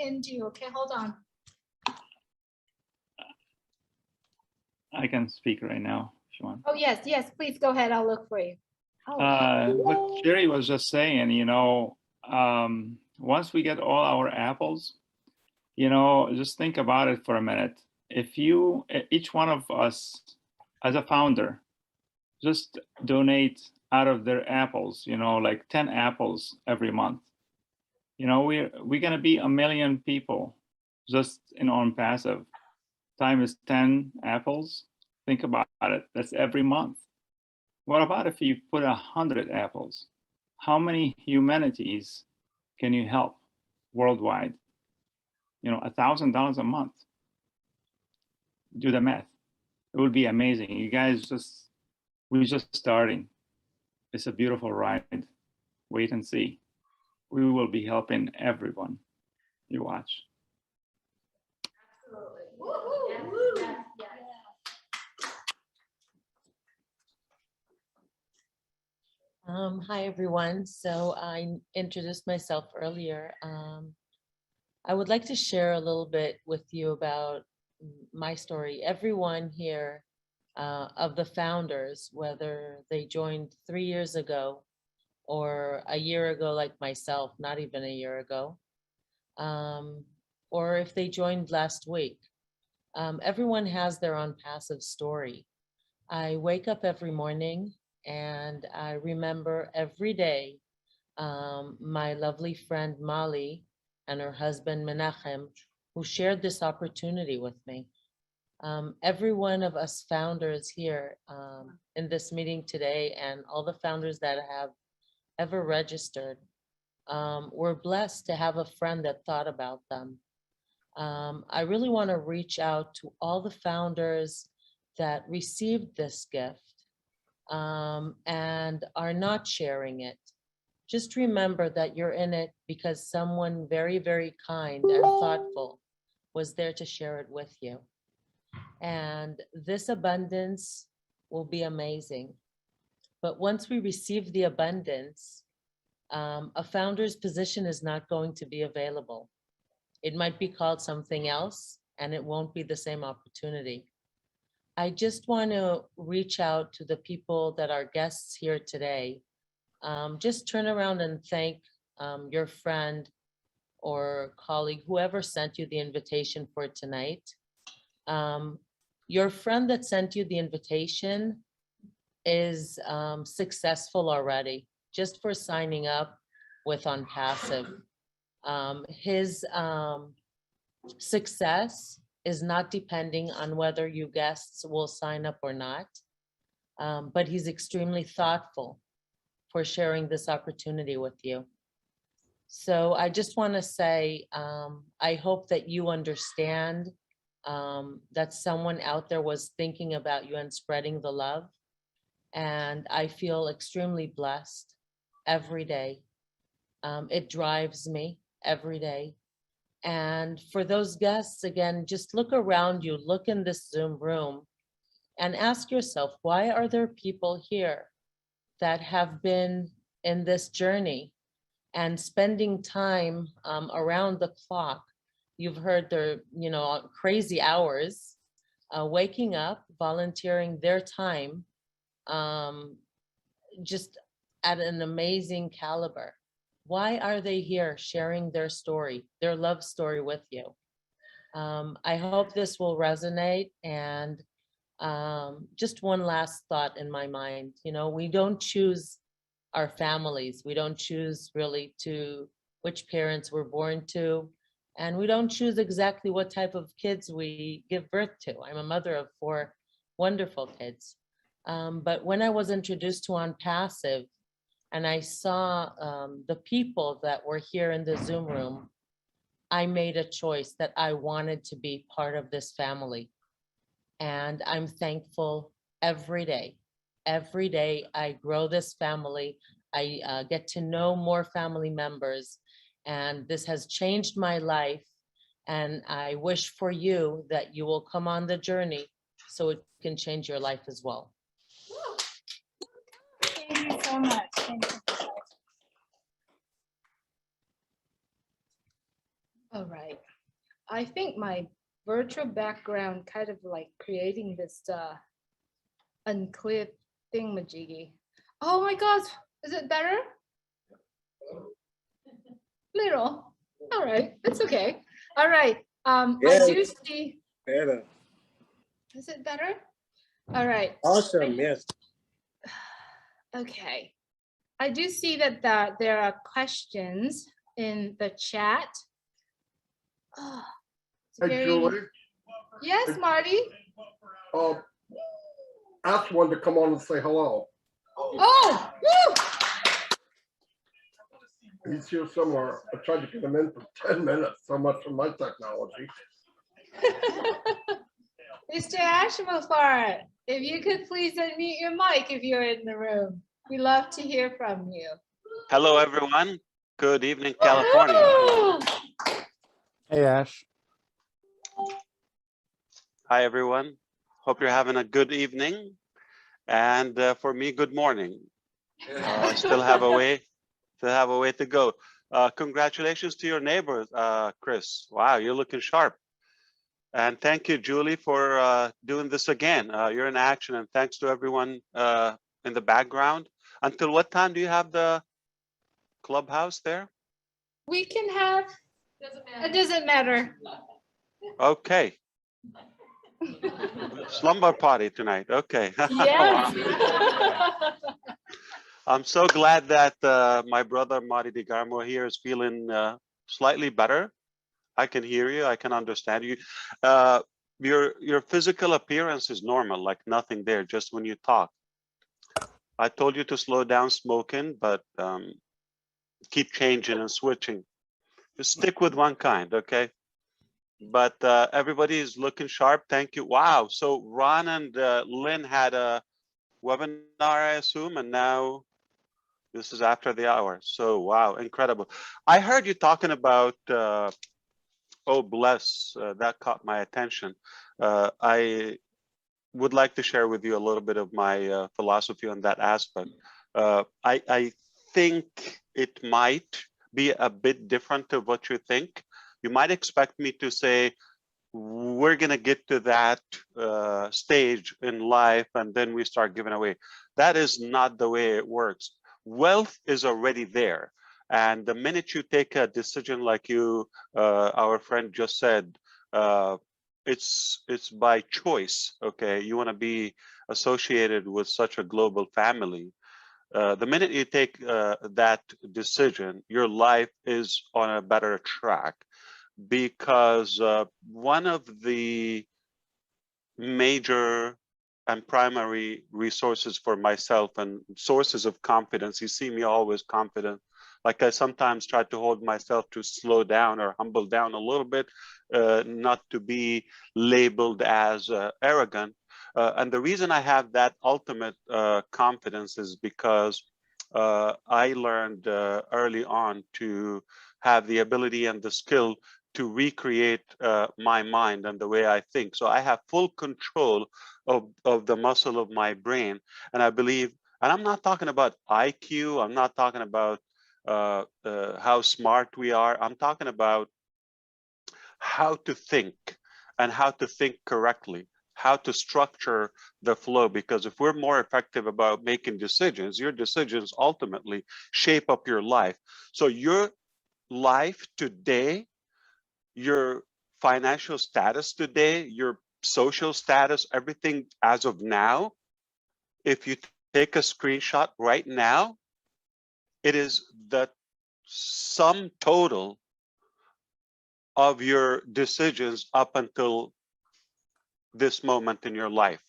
pinned you. Okay, hold on. I can speak right now if you want. Oh, yes, yes, please go ahead. I'll look for you. Oh, What Jerry was just saying, you know, once we get all our apples, you know, just think about it for a minute. If you, each one of us as a founder, just donate out of their apples, you know, like 10 apples every month. You know, we're gonna be 1 million people just in Onpassive. Times 10 apples. Think about it. That's every month. What about if you put 100 apples? How many humanities can you help worldwide? You know, $1,000 a month. Do the math. It would be amazing. You guys we're just starting. It's a beautiful ride. Wait and see. We will be helping everyone. You watch. absolutely. Woo-hoo, woo. Yes, yes, Hi, everyone. So I introduced myself earlier. I would like to share a little bit with you about my story. Everyone here of the founders, whether they joined 3 years ago or a year ago, like myself, not even a year ago, or if they joined last week, everyone has their own passive story. I wake up every morning and I remember every day my lovely friend Molly and her husband Menachem, who shared this opportunity with me. Every one of us founders here in this meeting today, and all the founders that have ever registered, we're blessed to have a friend that thought about them. I really want to reach out to all the founders that received this gift and are not sharing it. Just remember that you're in it because someone very, very kind and thoughtful was there to share it with you. And this abundance will be amazing. But once we receive the abundance, a founder's position is not going to be available. It might be called something else, and it won't be the same opportunity. I just want to reach out to the people that are guests here today. Just turn around and thank your friend or colleague, whoever sent you the invitation for tonight. Your friend that sent you the invitation is successful already, just for signing up with Onpassive. His success is not depending on whether you guests will sign up or not, but he's extremely thoughtful for sharing this opportunity with you. So I just want to say, I hope that you understand that someone out there was thinking about you and spreading the love. And I feel extremely blessed every day. It drives me every day. And for those guests, again, just look around you, look in this Zoom room and ask yourself, why are there people here that have been in this journey and spending time around the clock? You've heard their, crazy hours, waking up, volunteering their time, just at an amazing caliber. Why are they here sharing their story, their love story with you? I hope this will resonate. And just one last thought in my mind, we don't choose our families. We don't choose really which parents we're born to. And we don't choose exactly what type of kids we give birth to. I'm a mother of 4 wonderful kids. But when I was introduced to Onpassive and I saw the people that were here in the Zoom room, I made a choice that I wanted to be part of this family. And I'm thankful every day. Every day I grow this family. I get to know more family members, and this has changed my life. And I wish for you that you will come on the journey so it can change your life as well. Thank you so much. Thank you. All right. I think my virtual background kind of like creating this unclear thingamajiggy. Oh my gosh, is it better? Little. All right, it's okay. All right. I do Yes. see. Better. Is it better? All right. Awesome. Yes. Okay. I do see that there are questions in the chat. Oh, it's Hey, very- Julie, Yes, Marty. ask one to come on and say hello. Oh, woo! He's here somewhere. I tried to get him in for 10 minutes, so much for my technology. Mr. Mufareh, if you could please unmute your mic if you're in the room. We love to hear from you. Hello, everyone. Good evening, California. Woo! Hey, Ash. Hi, everyone. Hope you're having a good evening. And for me, good morning. Still have a way to go. Congratulations to your neighbor, Chris. Wow, you're looking sharp. And thank you, Julie, for doing this again. You're in action, and thanks to everyone in the background. Until what time do you have the clubhouse there? We can have, it doesn't matter. Okay. Slumber party tonight. Okay. Yes. I'm so glad that my brother Marty DeGarmo here is feeling slightly better. I can hear you. I can understand you. Your physical appearance is normal, like nothing there. Just when you talk, I told you to slow down smoking, but keep changing and switching. Just stick with one kind, okay? But everybody is looking sharp. Thank you. Wow. So Ron and Lynn had a webinar, I assume, and now this is after the hour. So wow, incredible. I heard you talking about oh bless, that caught my attention. I would like to share with you a little bit of my philosophy on that aspect. I think it might be a bit different of what you think. You might expect me to say, we're going to get to that stage in life and then we start giving away. That is not the way it works. Wealth is already there. And the minute you take a decision like you, our friend just said, it's by choice, okay? You want to be associated with such a global family. The minute you take that decision, your life is on a better track. Because one of the major and primary resources for myself and sources of confidence, you see me always confident, like I sometimes try to hold myself to slow down or humble down a little bit, not to be labeled as arrogant. And the reason I have that ultimate confidence is because I learned early on to have the ability and the skill to recreate my mind and the way I think. So I have full control of the muscle of my brain. And I believe, and I'm not talking about IQ, I'm not talking about how smart we are. I'm talking about how to think and how to think correctly, how to structure the flow. Because if we're more effective about making decisions, your decisions ultimately shape up your life. So your life today, your financial status today, your social status, everything as of now, if you take a screenshot right now, it is the sum total of your decisions up until this moment in your life.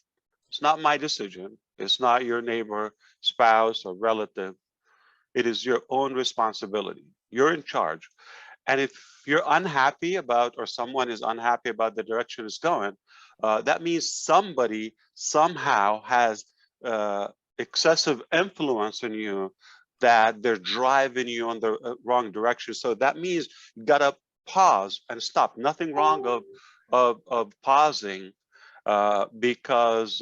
It's not my decision. It's not your neighbor, spouse, or relative. It is your own responsibility. You're in charge. And if you're unhappy about, or someone is unhappy about the direction it's going, that means somebody somehow has excessive influence on you, that they're driving you on the wrong direction. So that means you gotta pause and stop. Nothing wrong of pausing, because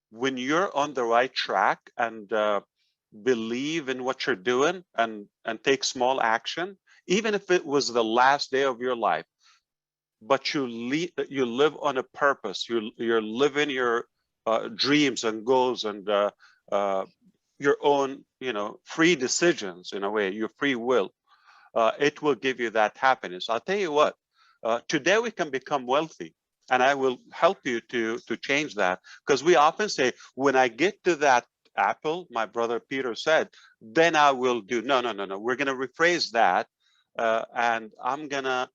when you're on the right track and believe in what you're doing and take small action, even if it was the last day of your life, but you live on a purpose. You're living your dreams and goals and your own, free decisions in a way, your free will. It will give you that happiness. I'll tell you what, today we can become wealthy, and I will help you to change that, because we often say, when I get to that apple, my brother Peter said, then I will do. No. We're going to rephrase that, and I'm going to,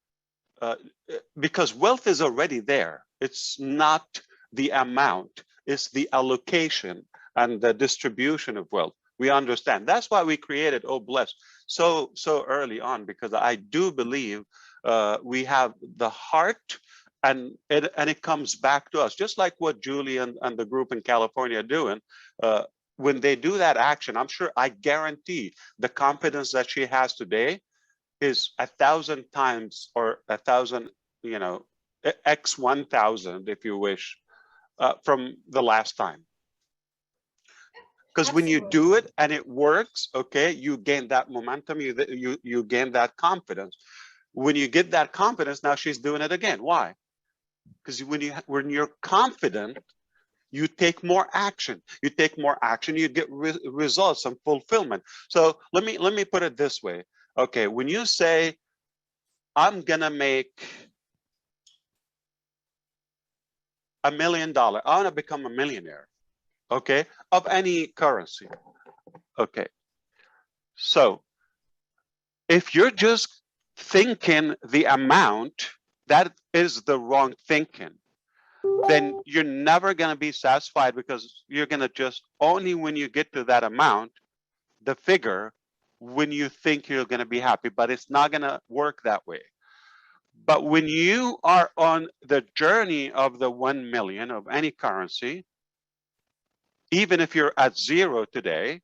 because wealth is already there. It's not the amount, it's the allocation and the distribution of wealth. We understand. That's why we created Oh Blessed so early on, because I do believe we have the heart, and it comes back to us, just like what Julie and the group in California are doing. When they do that action, I guarantee the confidence that she has today is 1,000 times, or 1,000, x 1,000, if you wish, from the last time. Because when you do it and it works, okay, you gain that momentum, you gain that confidence. When you get that confidence, now she's doing it again. Why? Because when you're confident, you take more action. You take more action, you get results and fulfillment. So let me put it this way. Okay, when you say, I'm gonna make $1 million, I want to become a millionaire, okay, of any currency. Okay, so if you're just thinking the amount, that is the wrong thinking. Then you're never going to be satisfied, because you're going to just, only when you get to that amount, the figure, when you think you're going to be happy, but it's not going to work that way. But when you are on the journey of the 1 million of any currency, even if you're at zero today,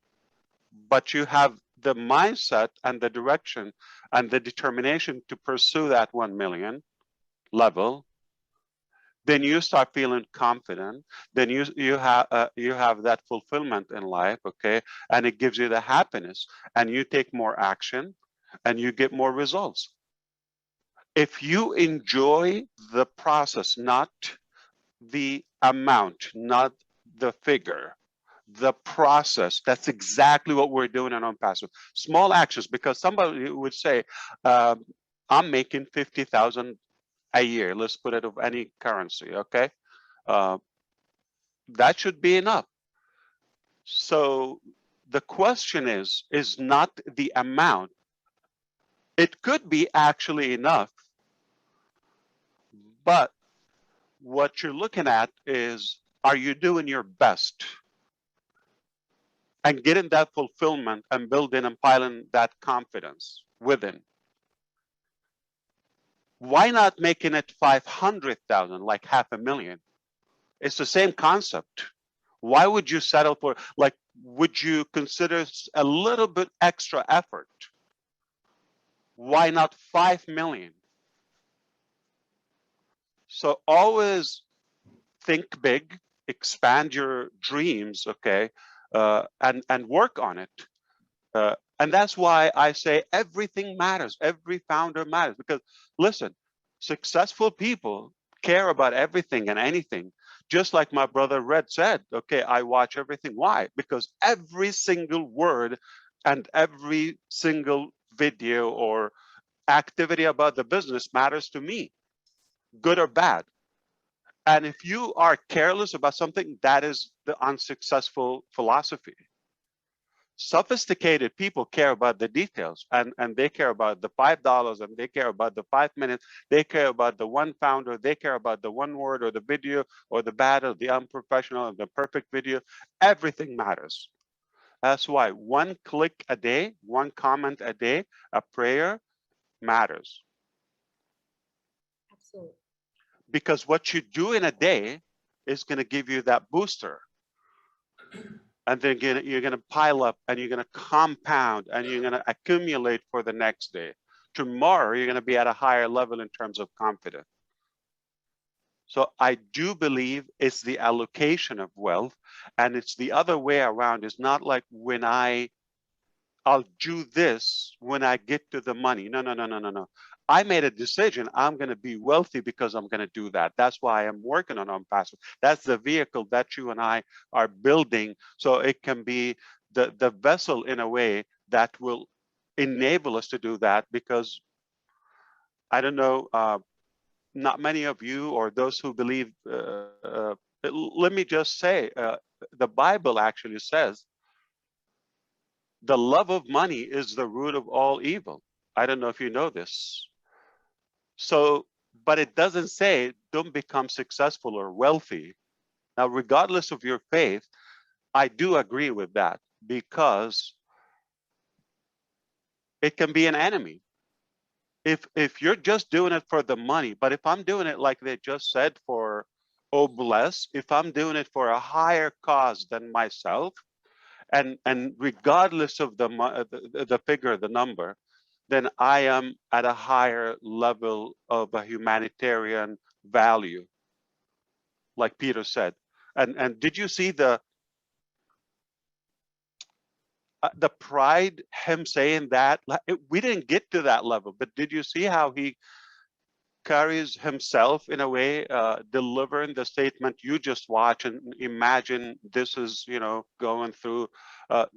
but you have the mindset and the direction and the determination to pursue that 1 million level, then you start feeling confident. Then you have that fulfillment in life, okay, and it gives you the happiness, and you take more action, and you get more results. If you enjoy the process, not the amount, not the figure, the process, that's exactly what we're doing in Onpassive. Small actions, because somebody would say, I'm making 50,000 a year. Let's put it of any currency, okay? That should be enough. So the question is not the amount. It could be actually enough, but what you're looking at is, are you doing your best and getting that fulfillment and building and piling that confidence within? Why not making it 500,000, like 500,000? It's the same concept. Why would you settle for, like, would you consider a little bit extra effort? Why not 5 million? So always think big, expand your dreams, okay, and work on it. And that's why I say everything matters. Every founder matters, because listen, successful people care about everything and anything. Just like my brother Red said, okay, I watch everything. Why? Because every single word and every single video or activity about the business matters to me, good or bad. And if you are careless about something, that is the unsuccessful philosophy. Sophisticated people care about the details, and they care about the $5, and they care about the 5 minutes, they care about the one founder, they care about the one word or the video or the bad or the unprofessional or the perfect video. Everything matters. That's why one click a day, one comment a day, a prayer matters. Absolutely. Because what you do in a day is going to give you that booster. And then you're going to pile up, and you're going to compound, and you're going to accumulate for the next day. Tomorrow, you're going to be at a higher level in terms of confidence. So I do believe it's the allocation of wealth, and it's the other way around. It's not like when I I'll do this when I get to the money. No, no, no, no, no, no. I made a decision. I'm going to be wealthy because I'm going to do that. That's why I'm working on Onpassive. That's the vehicle that you and I are building, so it can be the vessel in a way that will enable us to do that. Because I don't know, not many of you or those who believe, let me just say, the Bible actually says the love of money is the root of all evil. I don't know if you know this. So, but it doesn't say don't become successful or wealthy. Now, regardless of your faith, I do agree with that, because it can be an enemy. If you're just doing it for the money, but if I'm doing it like they just said for bless, if I'm doing it for a higher cause than myself, and regardless of the figure, the number, then I am at a higher level of a humanitarian value, like Peter said. And did you see the pride, him saying that? We didn't get to that level, but did you see how he carries himself in a way, delivering the statement? You just watch and imagine this is, going through.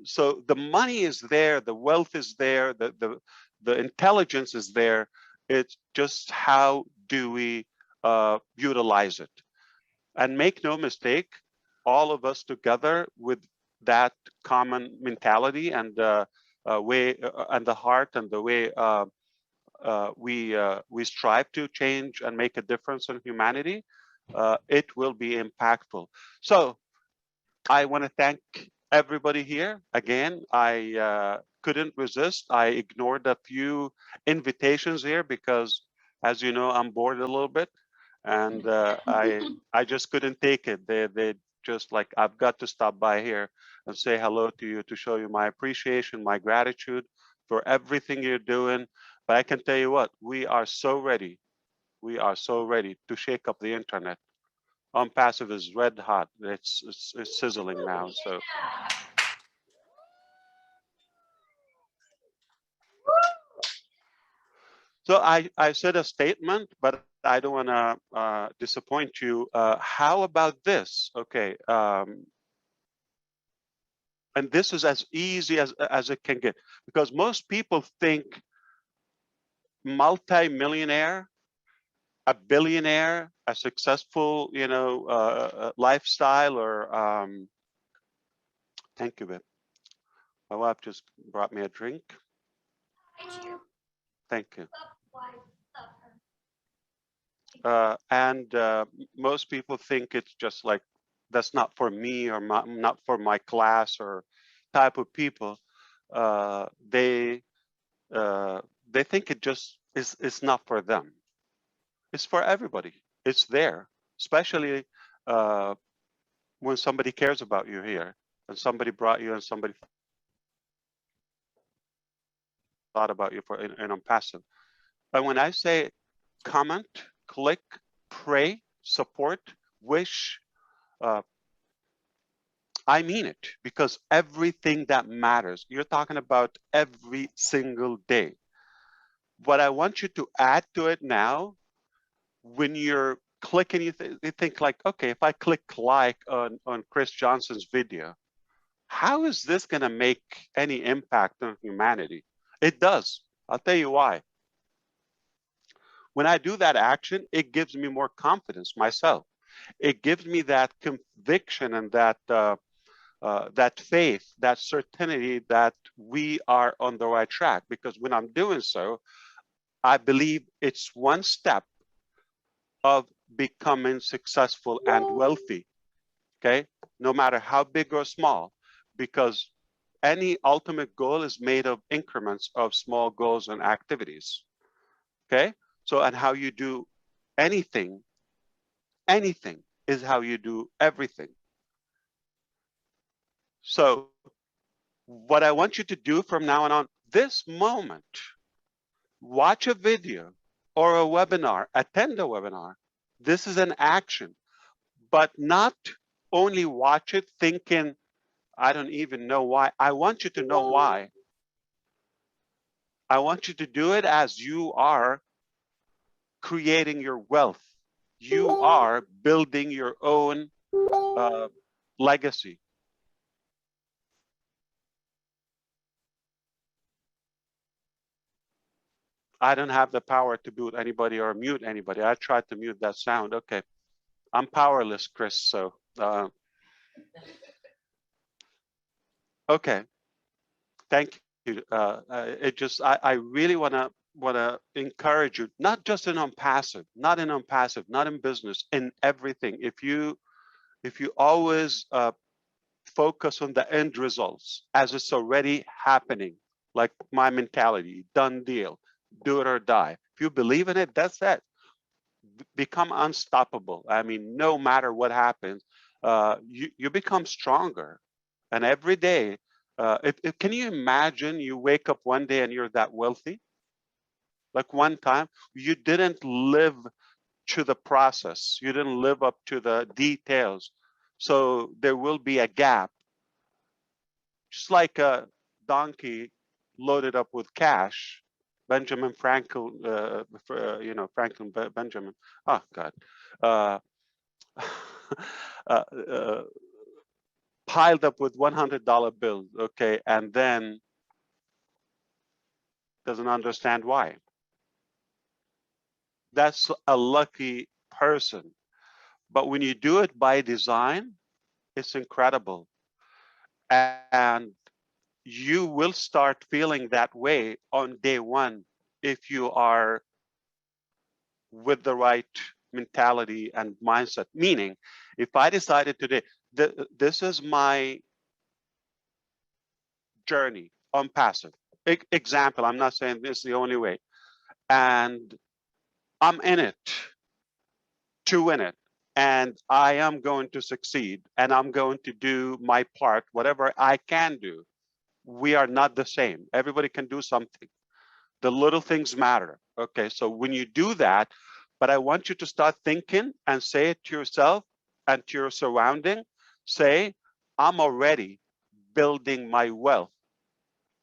So the money is there, the wealth is there, the intelligence is there. It's just how do we utilize it? And make no mistake, all of us together with that common mentality and way, and the heart and the way we strive to change and make a difference in humanity, it will be impactful. So I want to thank everybody here. Again, I couldn't resist. I ignored a few invitations here because, as you know, I'm bored a little bit, and I just couldn't take it. They just like, I've got to stop by here and say hello to you, to show you my appreciation, my gratitude for everything you're doing. But I can tell you what, we are so ready. We are so ready to shake up the internet. Onpassive is red hot. It's sizzling now. So I said a statement, but I don't want to disappoint you. How about this? Okay. And this is as easy as it can get, because most people think multi-millionaire, a billionaire, a successful, lifestyle, or thank you, babe. My wife just brought me a drink. Thank you. And most people think it's just like, that's not for me, or not for my class or type of people. They think it just is not for them. It's for everybody. It's there, especially when somebody cares about you here, and somebody brought you, and somebody thought about you for in Onpassive. And when I say comment, click, pray, support, wish, I mean it, because everything that matters, you're talking about every single day. What I want you to add to it now, when you're clicking, you think like, okay, if I click like on Chris Johnson's video, how is this going to make any impact on humanity? It does. I'll tell you why. When I do that action, it gives me more confidence myself. It gives me that conviction and that faith, that certainty that we are on the right track. Because when I'm doing so, I believe it's one step of becoming successful and wealthy, okay? No matter how big or small, because any ultimate goal is made of increments of small goals and activities, okay? So, and how you do anything is how you do everything. So what I want you to do from now on, this moment, watch a video or a webinar, attend a webinar. This is an action, but not only watch it thinking, I don't even know why. I want you to know why. I want you to do it as you are creating your wealth. You are building your own legacy. I don't have the power to mute anybody or mute anybody. I tried to mute that sound. Okay. I'm powerless, Chris. So, okay. Thank you. I really want to encourage you, not just in Onpassive, not in Onpassive, not in business, in everything. If you always focus on the end results as it's already happening, like my mentality, done deal, do it or die. If you believe in it, that's it. Become unstoppable. I mean, no matter what happens, you become stronger. And every day, can you imagine you wake up one day and you're that wealthy? Like one time, you didn't live to the process. You didn't live up to the details. So there will be a gap. Just like a donkey loaded up with cash, Benjamin Franklin, Franklin Benjamin. Oh God, uh, uh, uh, piled up with $100 bills. Okay, and then doesn't understand why. That's a lucky person. But when you do it by design, it's incredible. And you will start feeling that way on day one if you are with the right mentality and mindset. Meaning, if I decided today, this is my journey Onpassive. Example, I'm not saying this is the only way. And I'm in it to win it. And I am going to succeed. And I'm going to do my part, whatever I can do. We are not the same. Everybody can do something. The little things matter. Okay, so when you do that, but I want you to start thinking and say it to yourself and to your surrounding. Say, I'm already building my wealth.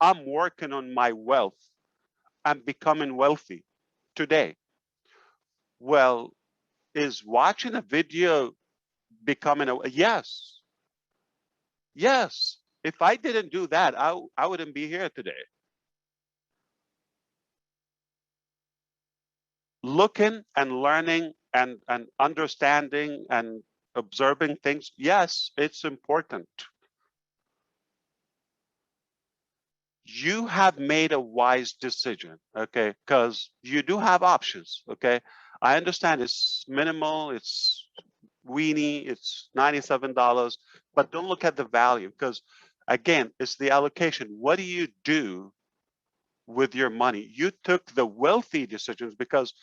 I'm working on my wealth. I'm becoming wealthy today. Well, is watching a video becoming a yes? Yes. If I didn't do that, I wouldn't be here today. Looking and learning and understanding and observing things, yes, it's important. You have made a wise decision, okay? Because you do have options, okay? I understand it's minimal, it's weenie, it's $97, but don't look at the value because, again, it's the allocation. What do you do with your money? You took the wealthy decisions because,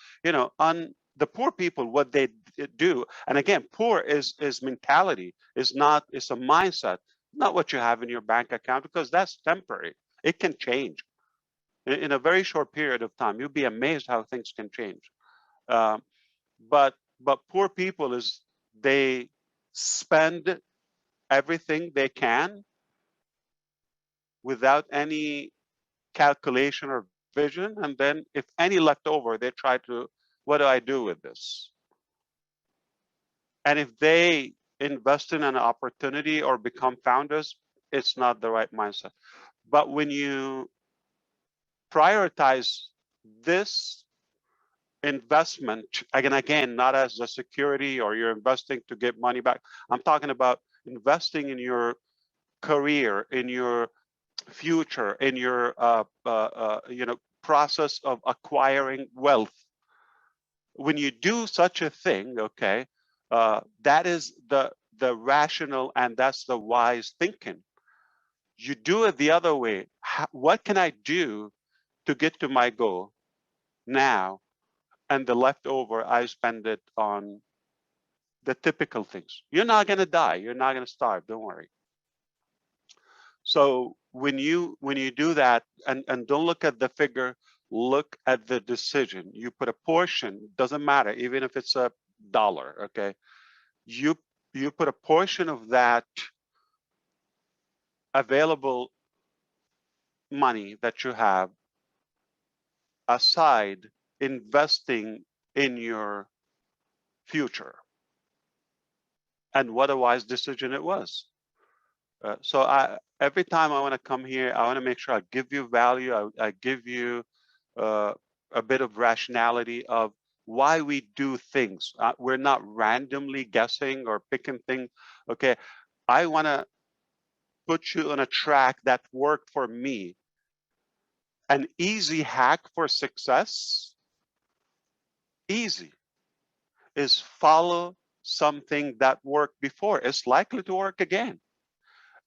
on the poor people, what they do, and again, poor is mentality, it's a mindset, not what you have in your bank account, because that's temporary. It can change in a very short period of time. You'll be amazed how things can change. But poor people they spend everything they can without any calculation or vision, and then if any left over, they try to, what do I do with this? And if they invest in an opportunity or become founders, it's not the right mindset. But when you prioritize this investment, again, not as a security or you're investing to get money back. I'm talking about investing in your career, in your future, in your process of acquiring wealth. When you do such a thing, okay, that is the rational and that's the wise thinking. You do it the other way. What can I do to get to my goal now? And the leftover, I spend it on the typical things. You're not going to die. You're not going to starve. Don't worry. So when you do that, and don't look at the figure, look at the decision. You put a portion, doesn't matter, even if it's $1, okay? You put a portion of that available money that you have aside investing in your future. And what a wise decision it was. So every time I want to come here, I want to make sure I give you value. I give you a bit of rationality of why we do things. We're not randomly guessing or picking things. Okay, I want to put you on a track that worked for me. An easy hack for success, easy, is follow something that worked before. It's likely to work again.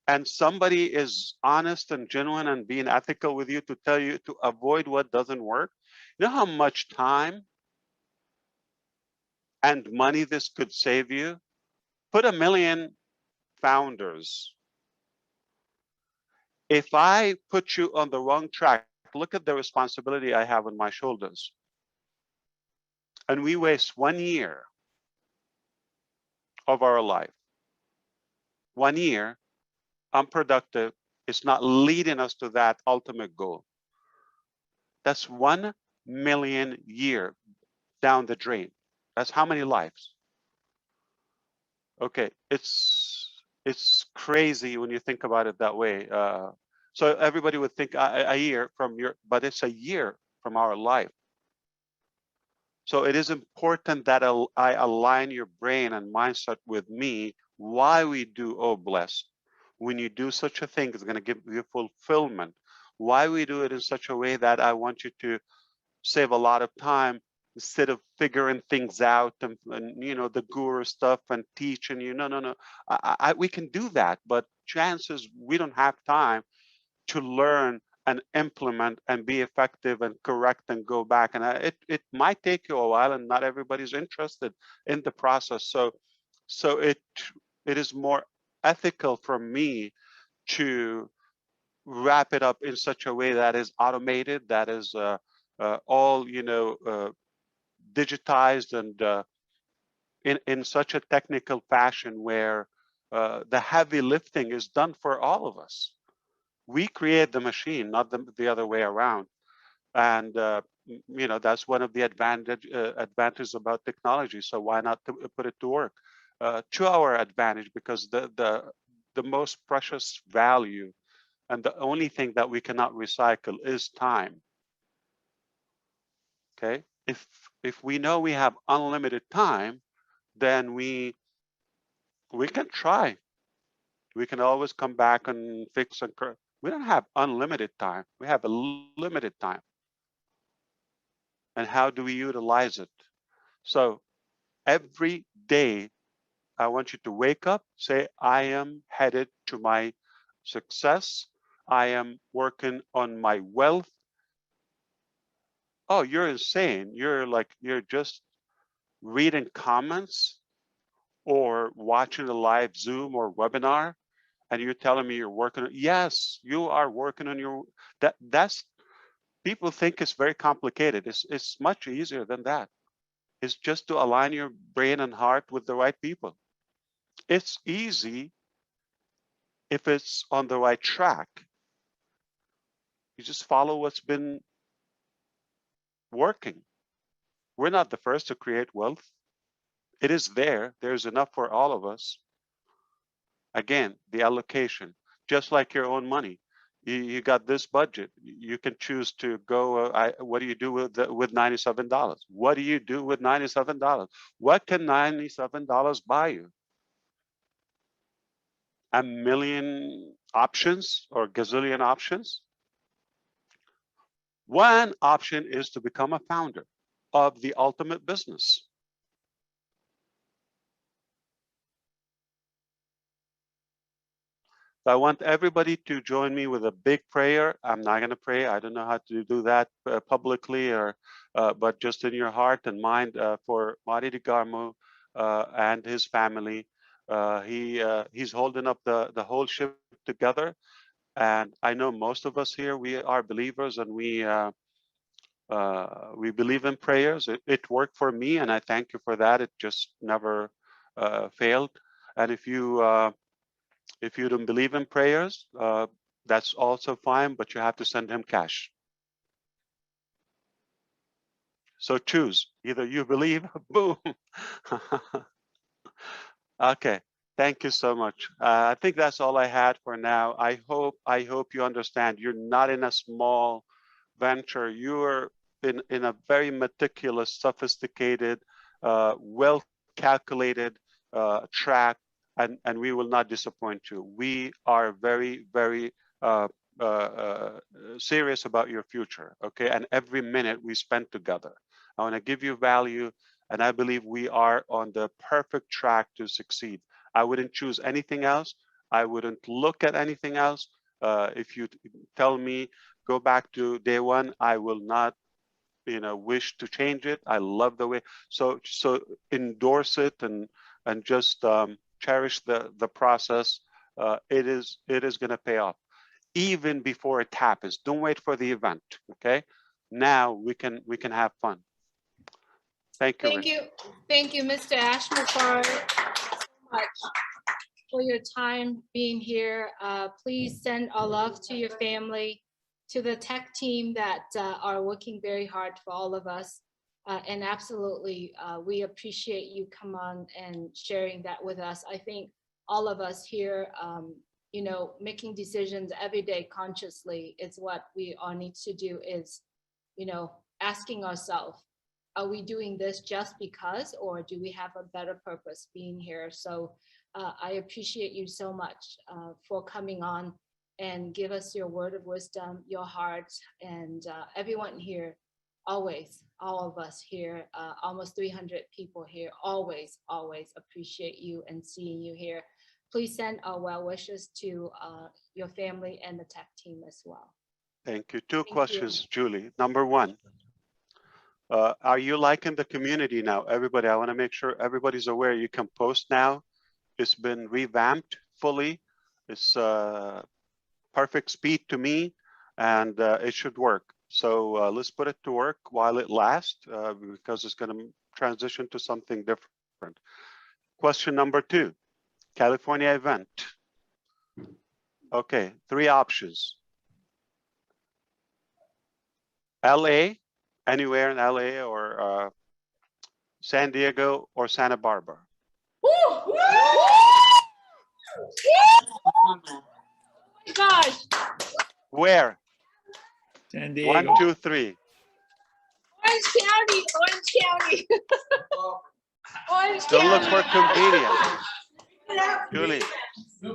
And somebody is honest and genuine and being ethical with you to tell you to avoid what doesn't work. You know how much time and money this could save you? Put 1 million founders. If I put you on the wrong track, look at the responsibility I have on my shoulders. And we waste 1 year of our life. 1 year, unproductive, is not leading us to that ultimate goal. That's 1 million year down the drain. That's how many lives? Okay, it's crazy when you think about it that way. So everybody would think a year from your, but it's a year from our life. So it is important that I align your brain and mindset with me. Why we do, oh bless. When you do such a thing, it's going to give you fulfillment. Why we do it in such a way that I want you to save a lot of time instead of figuring things out and you know, the guru stuff and teaching you. No. We can do that, but chances we don't have time to learn and implement and be effective and correct and go back. And it might take you a while, and not everybody's interested in the process. So it is more ethical for me to wrap it up in such a way that is automated, that is all, you know, digitized and in such a technical fashion where the heavy lifting is done for all of us. We create the machine, not the other way around. And you know, that's one of the advantages about technology. So why not put it to work to our advantage? Because the most precious value and the only thing that we cannot recycle is time. Okay, if we know we have unlimited time, then we can try. We can always come back and fix and correct. We don't have unlimited time. We have a limited time. And how do we utilize it? So every day, I want you to wake up, say, I am headed to my success. I am working on my wealth. Oh, you're insane. You're just reading comments or watching a live Zoom or webinar, and you're telling me you're working. Yes, you are working on your, that's, people think it's very complicated. It's much easier than that. It's just to align your brain and heart with the right people. It's easy if it's on the right track. You just follow what's been working. We're not the first to create wealth. It is there. There's enough for all of us. Again, the allocation, just like your own money. You got this budget. You can choose to go. What do you do with $97? What do you do with $97? What can $97 buy you? A million options or gazillion options? One option is to become a founder of the ultimate business. So I want everybody to join me with a big prayer. I'm not going to pray. I don't know how to do that publicly, or but just in your heart and mind for Mari Garmu and his family. He's holding up the whole ship together. And I know most of us here, we are believers, and we believe in prayers. It worked for me, and I thank you for that. It just never failed. And if you don't believe in prayers, that's also fine, but you have to send him cash. So choose, either you believe, boom. Okay, thank you so much. I think that's all I had for now. I hope you understand. You're not in a small venture. You're in a very meticulous, sophisticated, well calculated track, and we will not disappoint you. We are very, very serious about your future, okay? And every minute we spend together, I want to give you value, and I believe we are on the perfect track to succeed. I wouldn't choose anything else. I wouldn't look at anything else. If you tell me go back to day one, I will not, wish to change it. I love the way. So endorse it and just cherish the process. It is going to pay off even before it happens. Don't wait for the event. Okay, now we can have fun. Thank you. Thank you, Mr. Ash Mufareh, so much for your time being here. Please send our love to your family, to the tech team that are working very hard for all of us. And absolutely, we appreciate you come on and sharing that with us. I think all of us here, making decisions every day consciously is what we all need to do, is, asking ourselves, are we doing this just because, or do we have a better purpose being here? So I appreciate you so much for coming on and give us your word of wisdom, your heart, and everyone here, always, all of us here, almost 300 people here, always appreciate you and seeing you here. Please send our well wishes to your family and the tech team as well. Thank you. Two questions, Julie. Number one, are you liking the community now? Everybody, I want to make sure everybody's aware you can post now. It's been revamped fully. It's perfect speed to me, and it should work. So let's put it to work while it lasts, because it's going to transition to something different. Question number two, California event. Okay, 3 options. LA, anywhere in LA, or San Diego, or Santa Barbara. Gosh. Where? San Diego. 1, 2, 3. Orange County. Orange Don't County. look for convenience. Julie.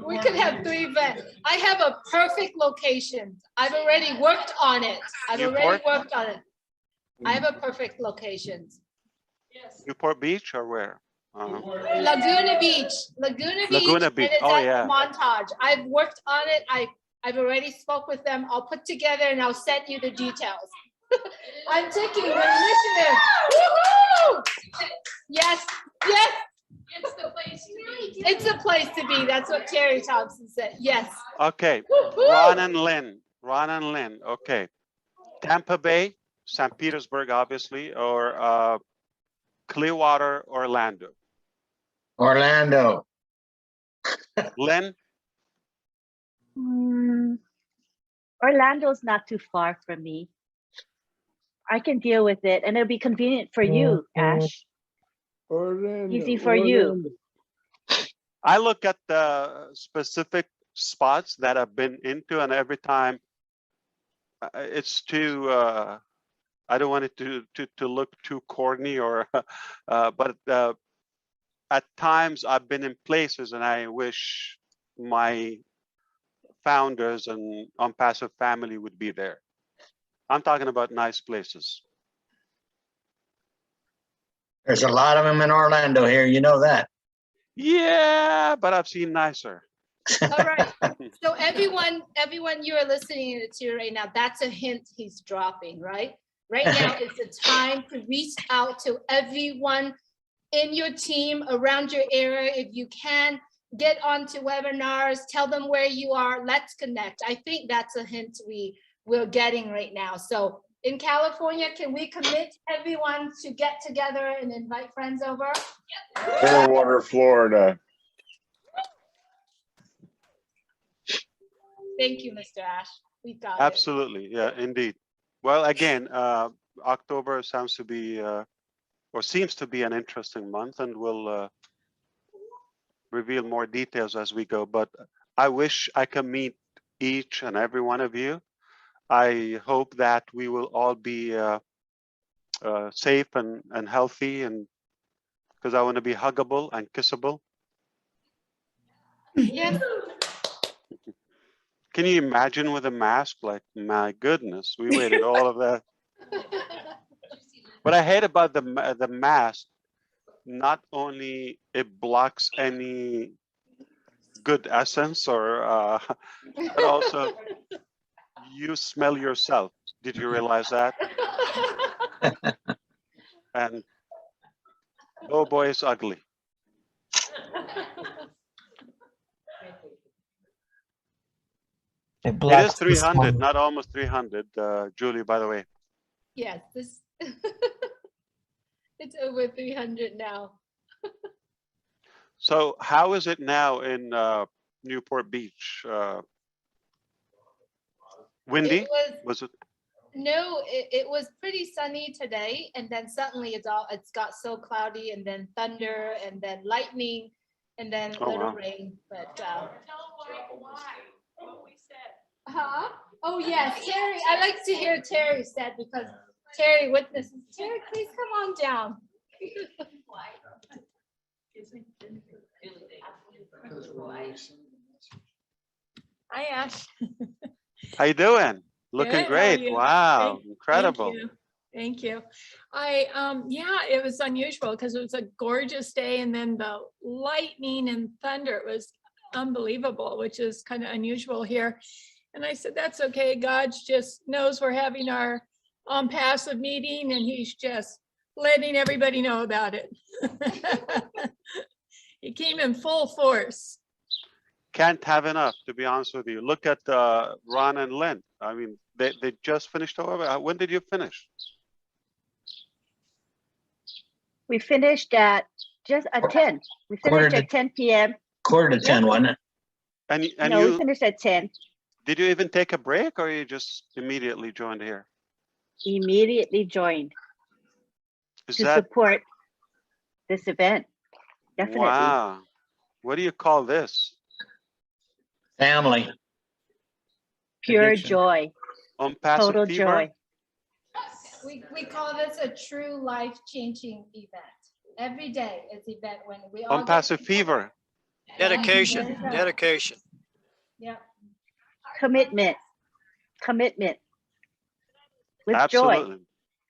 We could have 3 events. I have a perfect location. I've already worked on it. I have a perfect location. Newport Beach or where? Laguna Beach. Laguna Beach. Laguna Beach. And it's Oh, at yeah. Montage. I've worked on it. I've already spoke with them. I'll put together and I'll send you the details. I'm taking the initiative. Woohoo! Yes. It's the place to be. It's the place to be. That's what Terry Thompson said. Yes. Okay. Ron and Lynn. Okay. Tampa Bay, St. Petersburg, obviously, or Clearwater, Orlando. Orlando. Lynn? Orlando's not too far from me. I can deal with it, and it'll be convenient for you, Ash. Orlando, Easy for you. I look at the specific spots that I've been into, and every time it's too, I don't want it to look too corny, or, but at times I've been in places and I wish my founders and Onpassive family would be there. I'm talking about nice places. There's a lot of them in Orlando here. You know that. Yeah, but I've seen nicer. All right. So everyone you are listening to right now, that's a hint he's dropping, right? Right now is the time to reach out to everyone in your team, around your area. If you can, get onto webinars, tell them where you are, let's connect. I think that's a hint we're getting right now. So in California, can we commit everyone to get together and invite friends over? Clearwater, Florida. Thank you, Mr. Ash. We got it. Absolutely. Yeah, indeed. Well, again, October sounds to be or seems to be an interesting month, and we'll reveal more details as we go. But I wish I can meet each and every one of you. I hope that we will all be safe and healthy, and because I want to be huggable and kissable. Yes. Can you imagine with a mask? Like, my goodness, we waited all of that. What I hate about the mask, not only it blocks any good essence, or but also you smell yourself. Did you realize that? And oh boy, it's ugly. It is 300, not almost 300, Julie, by the way. Yes, this it's over 300 now. So how is it now in Newport Beach? Windy? Was it? No, it was pretty sunny today, and then suddenly it's got so cloudy, and then thunder, and then lightning, and then Oh, little wow. rain. But huh? Oh yes, Terry. I like to hear Terry said, because Terry witnesses. Terry, please come on down. Hi, Ash. How you doing? Looking Good, how are great. you? Wow, Thank incredible. you. Thank you. Yeah, it was unusual because it was a gorgeous day, and then the lightning and thunder, it was unbelievable, which is kind of unusual here. And I said, that's okay. God just knows we're having our Onpassive meeting, and he's just letting everybody know about it. He came in full force. Can't have enough, to be honest with you. Look at Ron and Lynn. I mean, they just finished over. When did you finish? We finished at just at 10. We finished at 10 p.m. Quarter to 10, wasn't it? And No, we you finished at 10. did you even take a break, or you just immediately joined here? Immediately joined Is to that support this event. Definitely. wow? What do you call this? Family. Pure Addiction. joy. Onpassive Total fever? joy. We call this a true life-changing event. Every day is event when we all get Onpassive together. fever. Dedication, There you go. dedication. Yeah. Commitment. Commitment. With Absolutely. joy.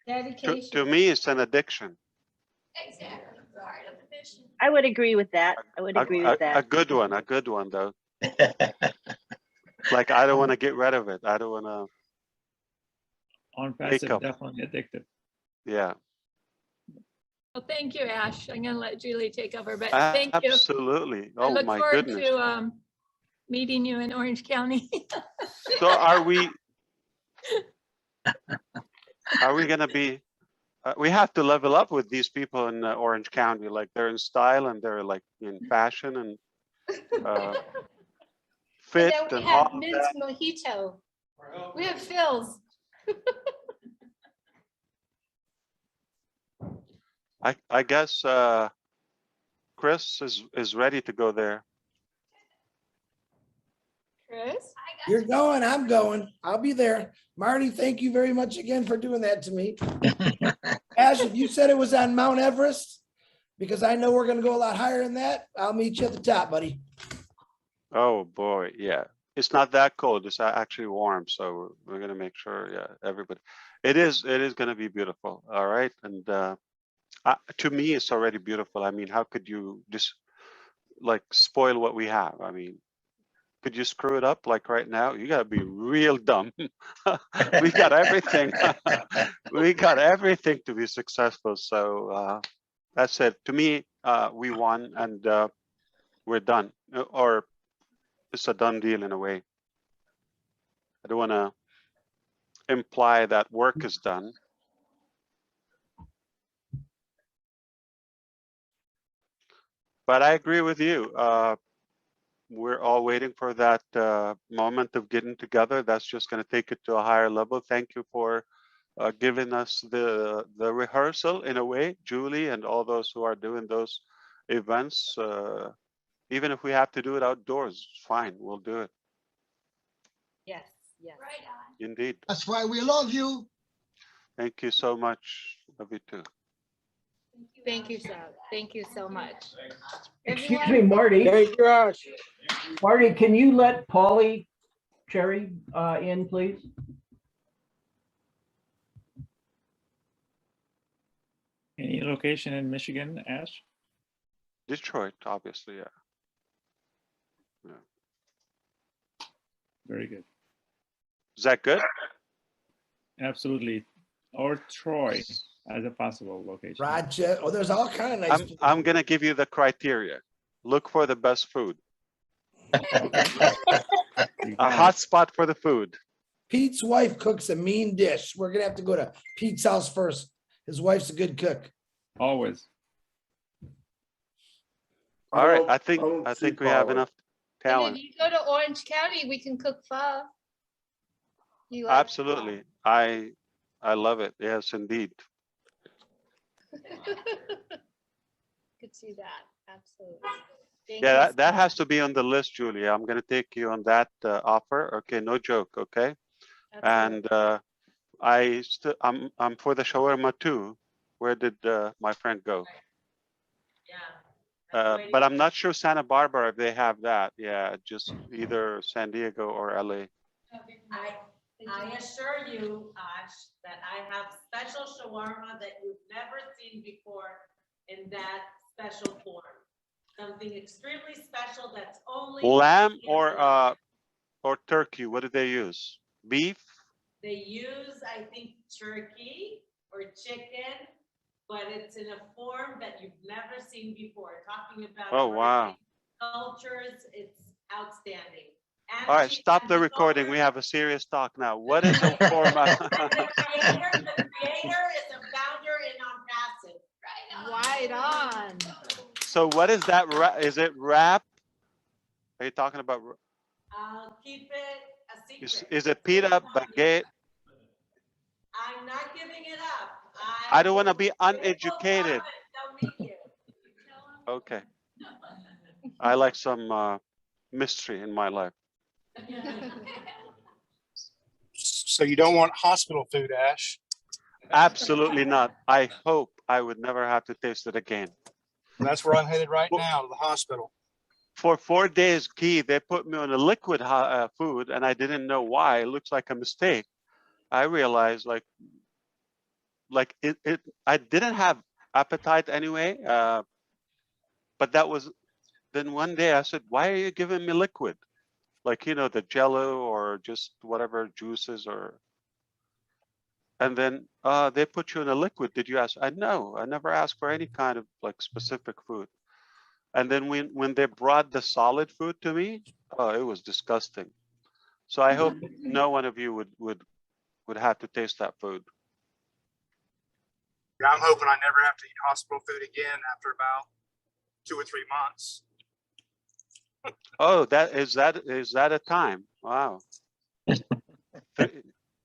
Dedication. To me, it's an addiction. I would agree with that. I would agree with A that. good one. A good one, though. Like, I don't want to get rid of it. I don't want to. Onpassive, Makeup. definitely addictive. Yeah. Well, thank you, Ash. I'm going to let Julie take over, but thank you. Absolutely. I Oh look my forward goodness. to meeting you in Orange County. So are we gonna be? We have to level up with these people in Orange County. Like, they're in style, and they're like in fashion, and fit, And then we and have all of mint that. mojito. We have Phil's. I guess Chris is ready to go there. Chris? You're going, I'm going. I'll be there. Marty, thank you very much again for doing that to me. Ash, if you said it was on Mount Everest, because I know we're going to go a lot higher than that, I'll meet you at the top, buddy. Oh boy, yeah. It's not that cold. It's actually warm, so we're gonna make sure. Yeah, everybody. It is gonna be beautiful. All right, and to me, it's already beautiful. I mean, how could you just like spoil what we have? I mean, could you screw it up like right now? You gotta be real dumb. We got everything. We got everything to be successful. So that's it. To me, we won, and we're done. Or it's a done deal in a way. I don't want to imply that work is done. But I agree with you. We're all waiting for that moment of getting together. That's just going to take it to a higher level. Thank you for giving us the rehearsal in a way, Julie and all those who are doing those events. Even if we have to do it outdoors, fine, we'll do it. Yes, yes. Right on. Indeed. That's why we love you. Thank you so much. Love you too. Thank you, Sal. Thank you so much. Excuse Everyone- me, Marty. Thank you, Ash. Marty, can you let Paulie Cherry in, please? Any location in Michigan, Ash? Detroit, obviously, yeah. Very good. Is that good? Absolutely. Or Troy as a possible location. Rochester. Oh, there's all kind of nice. I'm gonna give you the criteria. Look for the best food. A hot spot for the food. Pete's wife cooks a mean dish. We're gonna have to go to Pete's house first. His wife's a good cook. Always. All right, don't- I think don't see we have Polly. enough And talent. if you go to Orange County, we can cook pho. You like Absolutely. I love it. Yes, indeed. Could see that, absolutely. Thank Yeah, you that so has to be on the list, Julia. I'm gonna take you on that offer. Okay, no joke. Okay, much. and I'm for the shawarma too. Where did my friend go? Yeah. But I'm not sure Santa Barbara if they have that. Yeah, just either San Diego or LA. I assure you, Ash, that I have special shawarma that you've never seen before in that special form. Something extremely special that's only. Lamb or turkey? What do they use? Beef? They use, I think, turkey or chicken, but it's in a form that you've never seen before. Talking about. Oh, wow. Cultures, it's outstanding. And All right, she- stop and the recording. owner- We have a serious talk now. What is the format? And the creator is a founder in Onpassive. Right on. So what is that? Is it wrap? Are you talking about? I'll keep it a secret. Is it pita, baguette? I'm not giving it up. I don't want to be People love uneducated. it. They'll meet you. Okay. I like some mystery in my life. So you don't want hospital food, Ash? Absolutely not. I hope I would never have to taste it again. That's where I'm headed right now, to the hospital. For 4 days, Key, they put me on a liquid food, and I didn't know why. It looks like a mistake. I realized, like I didn't have appetite anyway. But that was. Then one day I said, "Why are you giving me liquid? Like, you know, the Jello or just whatever juices or." And then they put you in a liquid. Did you ask? I know. I never asked for any kind of like specific food. And then when they brought the solid food to me, oh, it was disgusting. So I hope no one of you would have to taste that food. Yeah, I'm hoping I never have to eat hospital food again after about 2 or 3 months. Oh, is that a time? Wow.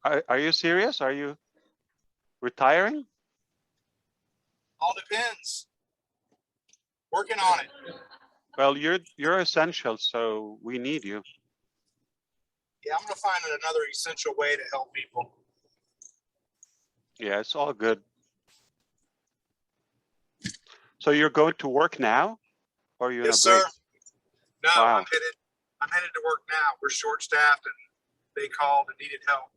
Are you serious? Are you retiring? All depends. Working on it. Well, you're essential, so we need you. Yeah, I'm gonna find another essential way to help people. Yeah, it's all good. So you're going to work now, or you're Yes, in a break? sir. No, Wow. I'm headed to work now. We're short staffed and they called and needed help.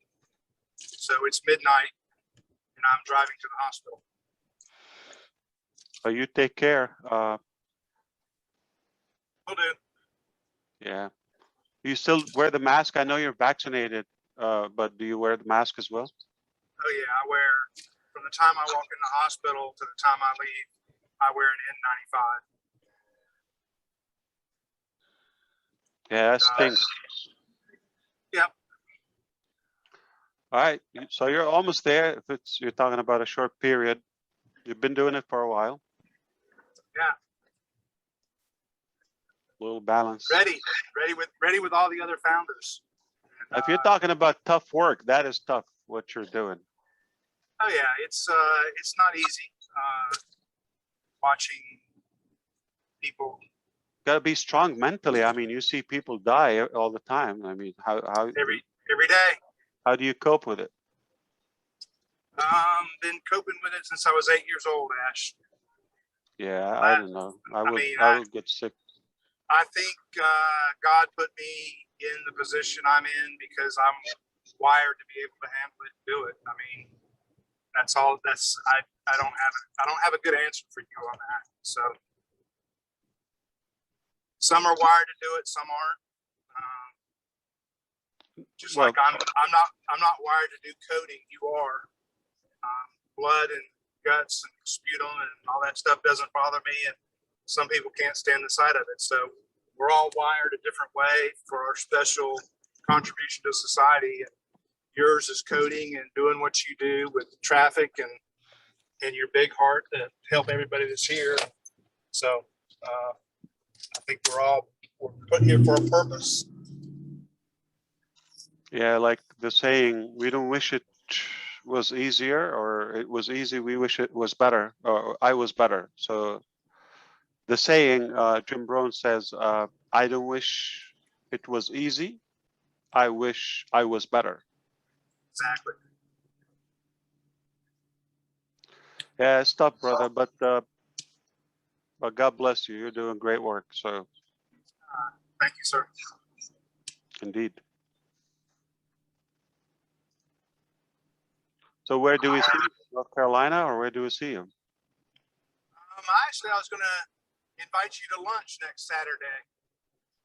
So it's midnight and I'm driving to the hospital. So you take care. Will do. Yeah. You still wear the mask? I know you're vaccinated, but do you wear the mask as well? Oh yeah, I wear, from the time I walk in the hospital to the time I leave, I wear an N95. Yeah, that stinks. Yep. All right. So you're almost there. If you're talking about a short period, you've been doing it for a while. Yeah. Little balance. Ready with all the other founders. If you're talking about tough work, that is tough, what you're doing. Oh yeah, it's not easy watching people Gotta be strong mentally. I mean, you see people die all the time. I mean, how every day. how do you cope with it? Been coping with it since I was 8 years old, Ash. Yeah, I don't know. I would get sick. I think God put me in the position I'm in because I'm wired to be able to handle it and do it. I mean, that's all. I don't have a good answer for you on that. So some are wired to do it, some aren't. Just Well, like I'm not wired to do coding. You are. Blood and guts and sputum and all that stuff doesn't bother me, and some people can't stand the sight of it. So we're all wired a different way for our special contribution to society. And yours is coding and doing what you do with traffic and your big heart to help everybody that's here. So I think we're put here for a purpose. yeah, like the saying, we don't wish it was easier, or it was easy, we wish it was better, or I was better. So the saying, Jim Brown says, I don't wish it was easy, I wish I was better. Exactly. Yeah, it's tough, brother, but God bless you. You're doing great work. So Thank you, sir. indeed. So where do we see you? North Carolina, or where do we see you? Actually, I was going to invite you to lunch next Saturday.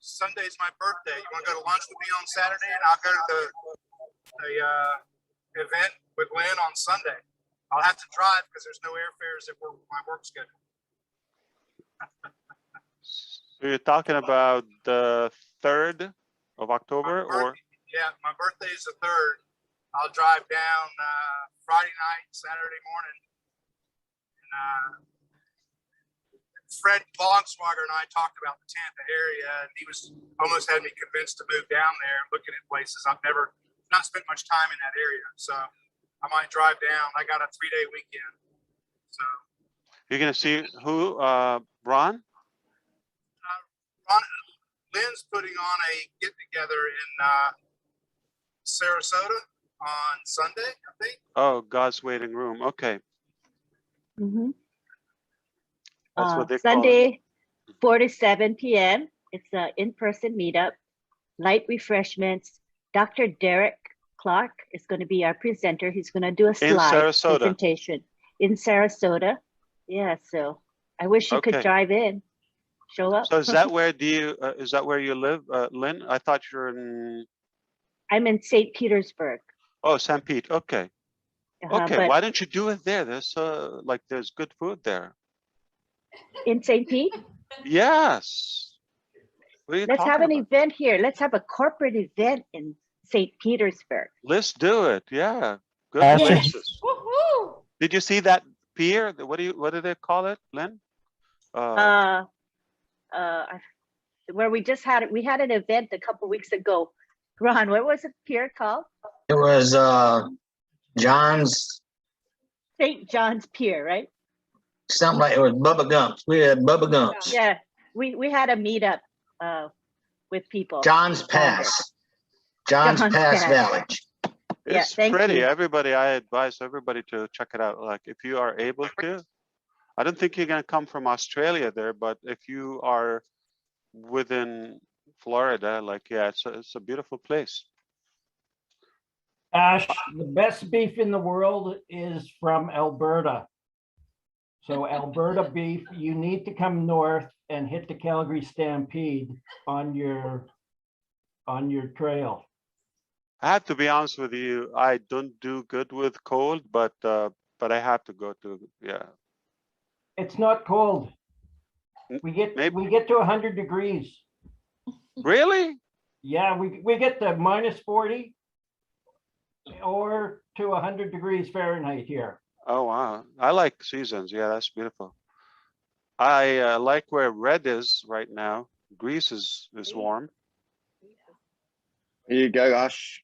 Sunday's my birthday. You want to go to lunch with me on Saturday, and I'll go to the event with Lynn on Sunday. I'll have to drive because there's no airfares at my work schedule. So you're talking about the 3rd of October, or? Yeah, my birthday is the 3rd. I'll drive down Friday night, Saturday morning. And Fred Vogswager and I talked about the Tampa area, and he was almost had me convinced to move down there and looking at places. I've not spent much time in that area, so I might drive down. I got a 3-day weekend. So You're gonna see who? Ron? Lynn's putting on a get together in Sarasota on Sunday, I think. Oh, God's waiting room. Okay. Mm-hmm. That's what they Sunday, 4 to 7 p.m. It's an in-person meetup, light refreshments. Dr. Derek Clark is going to be our presenter. He's going to do a slide presentation in Sarasota. Yeah, so I wish you could drive in, show up. So is that where you live, Lynn? I thought you're in. I'm in St. Petersburg. Oh, St. Pete. Okay. Okay. Why don't you do it there? There's there's good food there. In St. Pete? Yes. Let's have an event here. Let's have a corporate event in St. Petersburg. Let's do it. Yeah. Good Yes. places. Did you see that pier? What do they call it, Lynn? Where we had an event a couple weeks ago. Ron, what was the pier called? It was John's. St. John's Pier, right? Something like it was Bubba Gumps. We had Bubba Gumps. Yeah, we had a meetup with people. John's Pass. John's Pass Valley. It's pretty. Everybody, I advise everybody to check it out. Like, if you are able to, I don't think you're going to come from Australia there, but if you are within Florida, it's a beautiful place. Ash, the best beef in the world is from Alberta. So Alberta beef, you need to come north and hit the Calgary Stampede on your trail. I have to be honest with you. I don't do good with cold, but I have to go to, yeah. It's not cold. We get to 100 degrees. Really? Yeah, we get to minus 40 or to 100 degrees Fahrenheit here. Oh, wow. I like seasons. Yeah, that's beautiful. I like where red is right now. Greece is warm. Here you go, Ash.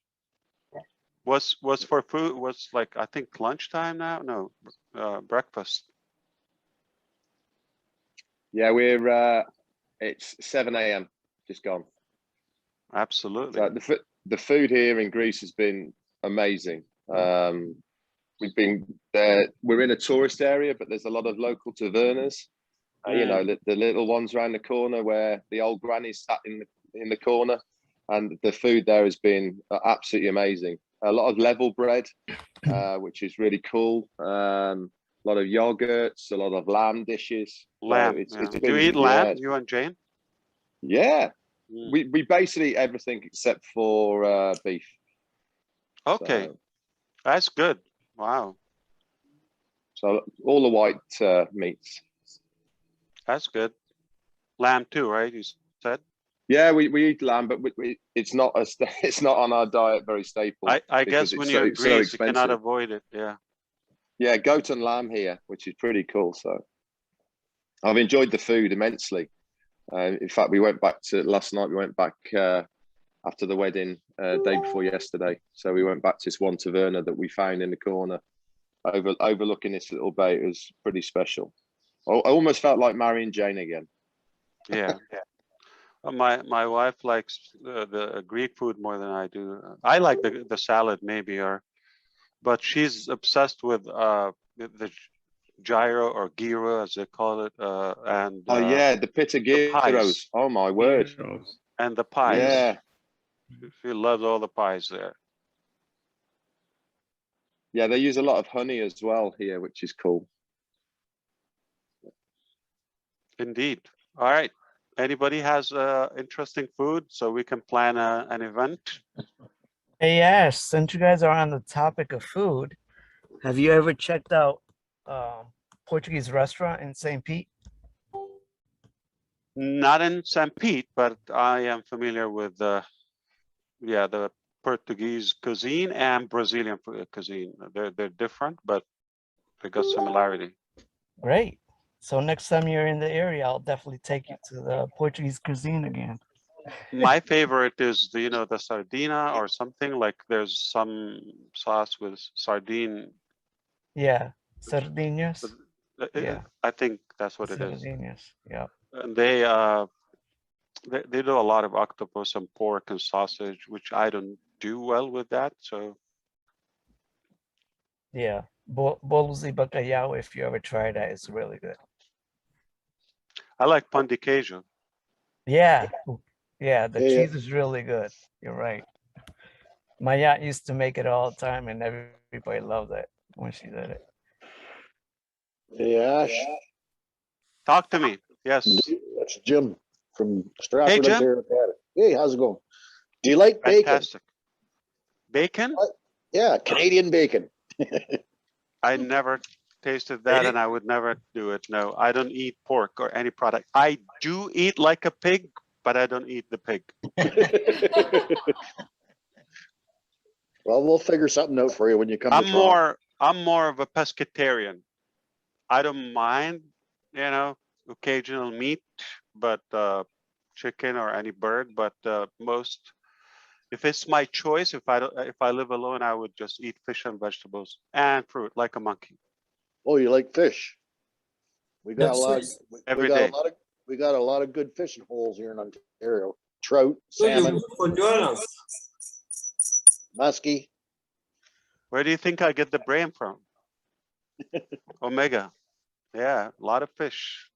Was for food, was like, I think lunchtime now? No, breakfast. Yeah, we're it's 7 a.m. just gone. Absolutely. So the food here in Greece has been amazing. We've been there. We're in a tourist area, but there's a lot of local tavernas. You know, the little ones around the corner where the old grannies sat in the corner, and the food there has been absolutely amazing. A lot of level bread, which is really cool. A lot of yogurts, a lot of lamb dishes. Lamb. So it's Do been, you eat lamb, yeah. you and Jane? Yeah, we basically eat everything except for beef. Okay, So, that's good. Wow, so all the white meats. that's good. Lamb too, right? You said. Yeah, we eat lamb, but it's not it's not on our diet very staple. I guess when you're in Greece, you cannot avoid it. Yeah. Yeah, goat and lamb here, which is pretty cool. So I've enjoyed the food immensely. In fact, we went back to last night. We went back after the wedding, day before yesterday. So we went back to this one taverna that we found in the corner, overlooking this little bay. It was pretty special. I almost felt like marrying Jane again. Yeah. Well, my wife likes the Greek food more than I do. I like the salad maybe, but she's obsessed with the gyro or gyro as they call it, and oh yeah, the pita gyros. Oh my word! And the pies. Yeah, she loves all the pies there. Yeah, they use a lot of honey as well here, which is cool. Indeed. All right. Anybody has interesting food so we can plan an event? Hey, Ash, since you guys are on the topic of food, have you ever checked out Portuguese restaurant in St. Pete? Not in St. Pete, but I am familiar with the Portuguese cuisine and Brazilian cuisine. They're different, but they got similarity. Great. So next time you're in the area, I'll definitely take you to the Portuguese cuisine again. My favorite is the sardina or something, like there's some sauce with sardine. Yeah, sardinas. Yeah, I think that's what it is. Sardinas. Yeah. And they do a lot of octopus and pork and sausage, which I don't do well with that. So yeah, bolos e bacalhau. If you ever try that, it's really good. I like pan de queijo. Yeah, yeah, the cheese is really good. You're right. My aunt used to make it all the time, and everybody loved it when she did it. Yeah. Talk to me. Yes. That's Jim from Stratford. Hey, Jim. Ontario, Canada. Hey, how's it going? Do you like bacon? Fantastic. Bacon? Yeah, Canadian bacon. I never tasted that, and I would never do it. No, I don't eat pork or any product. I do eat like a pig, but I don't eat the pig. Well, we'll figure something out for you when you come. I'm more of a pescatarian. I don't mind, occasional meat, but chicken or any bird. But if it's my choice, if I live alone, I would just eat fish and vegetables and fruit like a monkey. Oh, you like fish? We got every day. We got a lot of good fishing holes here in Ontario. Trout, salmon, muskie. Where do you think I get the brain from? Omega. Yeah, a lot of fish.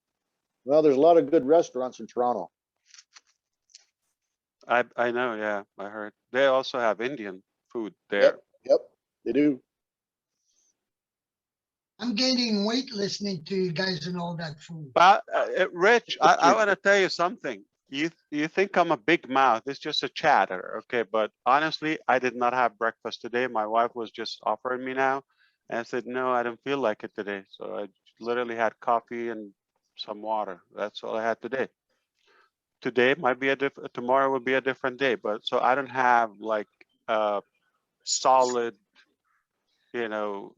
Well, there's a lot of good restaurants in Toronto. I know, yeah, I heard. They also have Indian food there. Yep, they do. I'm gaining weight listening to you guys and all that food. But Rich, I want to tell you something. You think I'm a big mouth. It's just a chatter, okay? But honestly, I did not have breakfast today. My wife was just offering me now. And I said, no, I don't feel like it today. So I literally had coffee and some water. That's all I had today. Today might be tomorrow will be a different day. But so I don't have like a solid,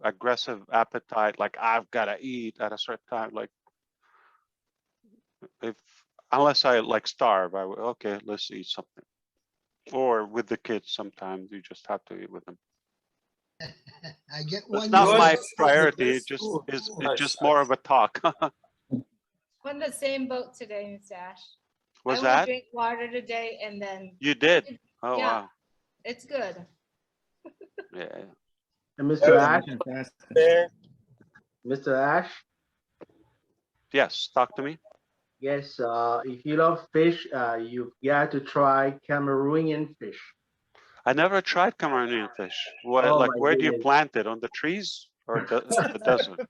aggressive appetite. Like I've got to eat at a certain time. Like unless I like starve, okay, let's eat something. Or with the kids, sometimes you just have to eat with them. I get It's one. not year. my priority. It's just more of a talk. We're in the same boat today, Mr. Ash. Was I only that? drink water today and then. You did? Oh, Yeah, wow. it's good. Yeah. And Mr. Ash, There. Mr. Ash, Yes, talk to me. yes, if you love fish, you've got to try Cameroonian fish. I never tried Cameroonian fish. What, Oh like, my where do you goodness. plant it? On the trees or the desert?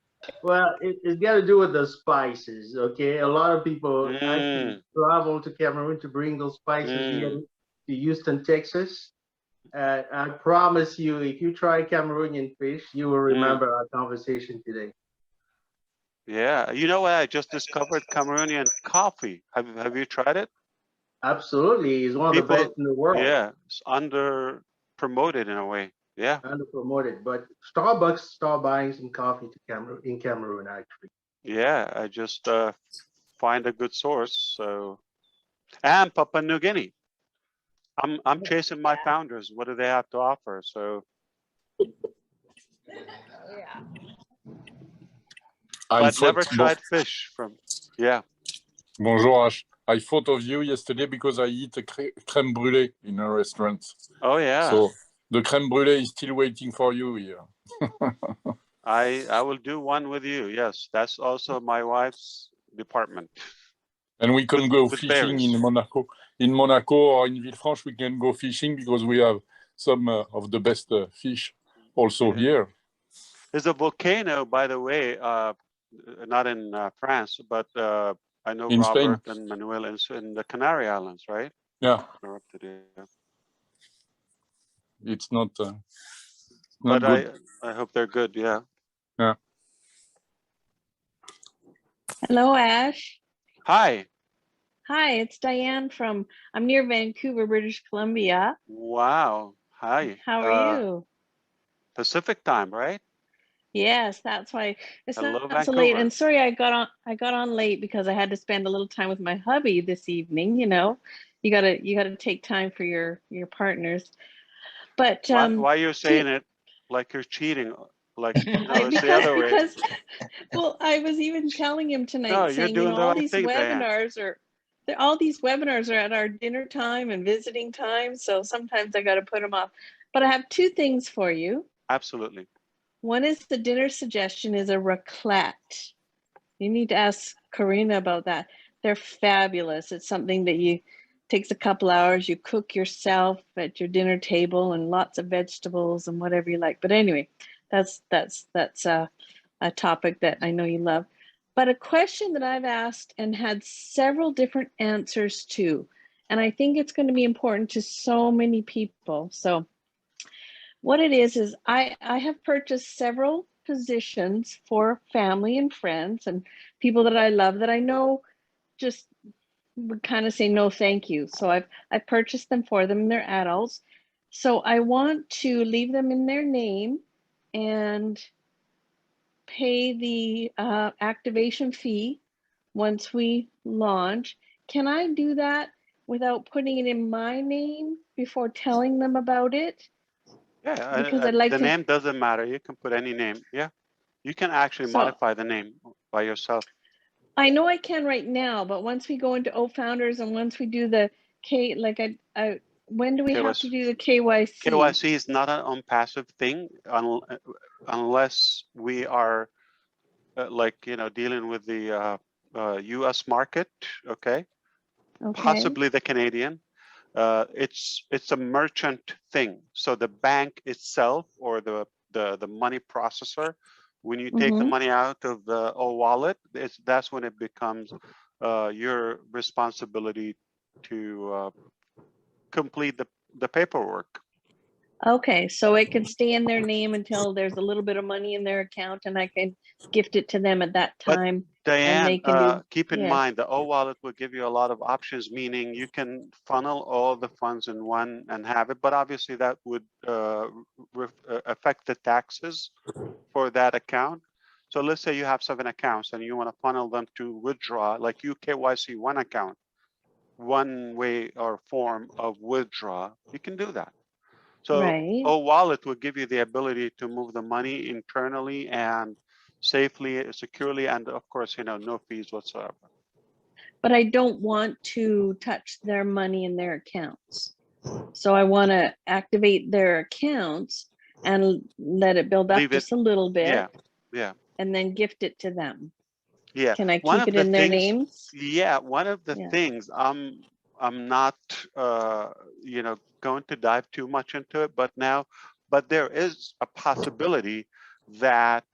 Well, it's got to do with the spices, okay? A lot of people actually travel to Cameroon to bring those spices here to Houston, Texas. I promise you, if you try Cameroonian fish, you will remember our conversation today. Yeah. You know what? I just discovered Cameroonian coffee. Have you tried it? Absolutely. It's one of the best in the world. Yeah. It's under promoted in a way. Yeah. Under promoted, but Starbucks start buying some coffee in Cameroon, actually. Yeah. I just find a good source. So, and Papua New Guinea. I'm chasing my founders. What do they have to offer? So. Yeah. But never tried fish from. Yeah. Bonjour, Ash. I thought of you yesterday because I eat a crème brûlée in a restaurant. Oh, yeah. So the crème brûlée is still waiting for you here. I will do one with you. Yes, that's also my wife's department. And we can go with fishing berries. in Monaco. In Monaco or in Villefranche, we can go fishing because we have some of the best fish also here. There's a volcano, by the way, not in France, but I know In Robert Spain. and Manuel in the Canary Islands, right? Yeah. They're up to date. It's not. But good. I hope they're good. Yeah. Yeah. Hello, Ash. Hi. Hi, it's Diane I'm near Vancouver, British Columbia. Wow. Hi. How are you? Pacific time, right? Yes, that's why it's Hello, not so Vancouver. late. And sorry, I got on late because I had to spend a little time with my hubby this evening. You know, you gotta take time for your partners. But Why you're saying it like you're cheating? Like no, it's the other way. because well, I was even telling him tonight, No, you're saying, doing the all right these thing, Diane. all these webinars are at our dinner time and visiting time. So sometimes I got to put them off. But I have two things for you. Absolutely. One is the dinner suggestion is a raclette. You need to ask Karina about that. They're fabulous. It's something that takes a couple hours. You cook yourself at your dinner table and lots of vegetables and whatever you like. But anyway, that's a topic that I know you love. But a question that I've asked and had several different answers to, and I think it's going to be important to so many people. So what it is I have purchased several positions for family and friends and people that I love that I know just would kind of say no thank you. So I've purchased them for them. They're adults. So I want to leave them in their name and pay the activation fee once we launch. Can I do that without putting it in my name before telling them about it? Yeah, Because I'd like the to. name doesn't matter. You can put any name. Yeah, you can actually modify the name by yourself. I know I can right now, but once we go into Founders and once we do the when do we have to do the KYC? KYC is not an Onpassive thing unless we are dealing with the U.S. market. Okay. Possibly the Canadian. It's a merchant thing. So the bank itself or the money processor, when you take the money out of the wallet, that's when it becomes your responsibility to complete the paperwork. Okay, so it can stay in their name until there's a little bit of money in their account and I can gift it to them at that time. But Diane, and they can keep in mind the wallet will give you a lot of options, meaning you can funnel all the funds in one and have it, but obviously that would affect the taxes for that account. So let's say you have 7 accounts and you want to funnel them to withdraw, like you KYC one account, one way or form of withdraw, you can do that. So Right. wallet will give you the ability to move the money internally and safely, securely, and of course, no fees whatsoever. But I don't want to touch their money in their accounts. So I want to activate their accounts and let it build up Leave it. just a little bit. Yeah, yeah. And then gift it to them. Yeah. Can I One keep of it the in their things, names? Yeah, one of the Yeah. things I'm not going to dive too much into it, but there is a possibility that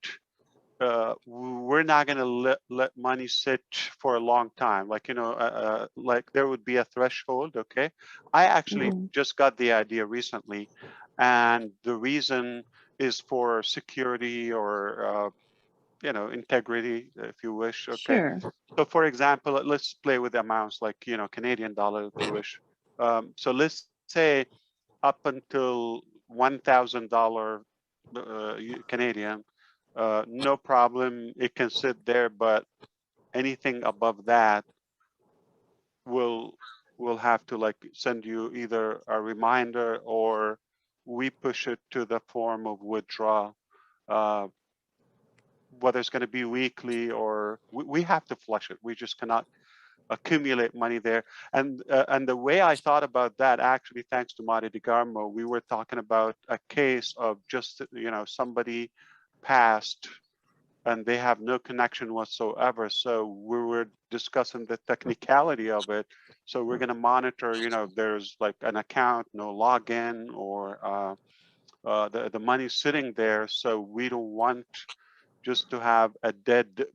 we're not going to let money sit for a long time. Like like there would be a threshold. Okay, I actually just got the idea recently, and the reason is for security or integrity, if you wish. Okay. Sure. So for example, let's play with amounts like, Canadian dollar, if you wish. So let's say up until $1,000 Canadian, no problem. It can sit there, but anything above that will have to like send you either a reminder or we push it to the form of withdrawal. Whether it's going to be weekly or we have to flush it. We just cannot accumulate money there. And the way I thought about that, actually, thanks to Marty DeGarmo, we were talking about a case of just, somebody passed and they have no connection whatsoever. So we were discussing the technicality of it. So we're going to monitor, if there's like an account, no login, or the money sitting there. So we don't want just to have a dead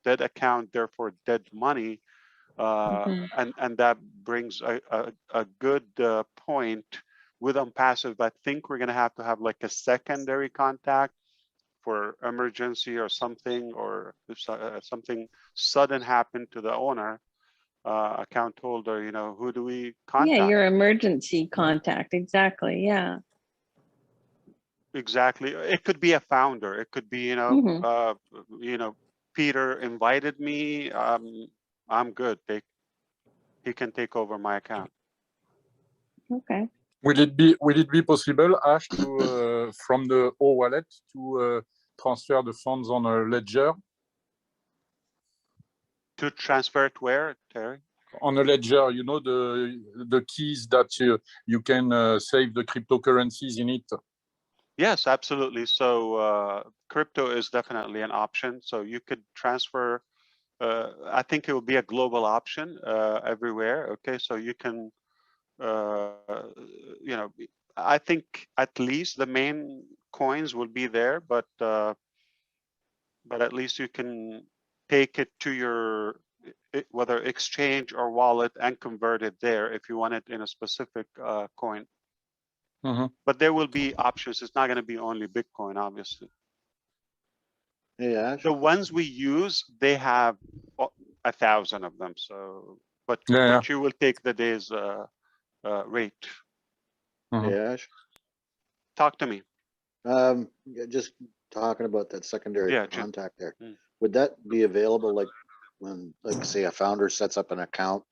account, therefore dead money. And that brings a good point with Onpassive. I think we're going to have like a secondary contact for emergency or something, or if something sudden happened to the owner, account holder, who do we contact? Yeah, your emergency contact. Exactly. Yeah. Exactly. It could be a founder. It could be, Peter invited me. I'm good. He can take over my account. Okay. Will it be possible, Ash, to from the O wallet to transfer the funds on a ledger? To transfer it where, Terry? On a ledger, the keys that you can save the cryptocurrencies in it. Yes, absolutely. So crypto is definitely an option. So you could transfer. I think it will be a global option everywhere. Okay, so you can. I think at least the main coins will be there, but at least you can take it to your whether exchange or wallet and convert it there if you want it in a specific coin. But there will be options. It's not going to be only Bitcoin, obviously. Yeah. The ones we use, they have 1,000 of them. So, but you will take the day's rate. Yeah. Talk to me. Just talking about that secondary Yeah, contact there. Would that be available, like when, like, say, a founder sets up an account,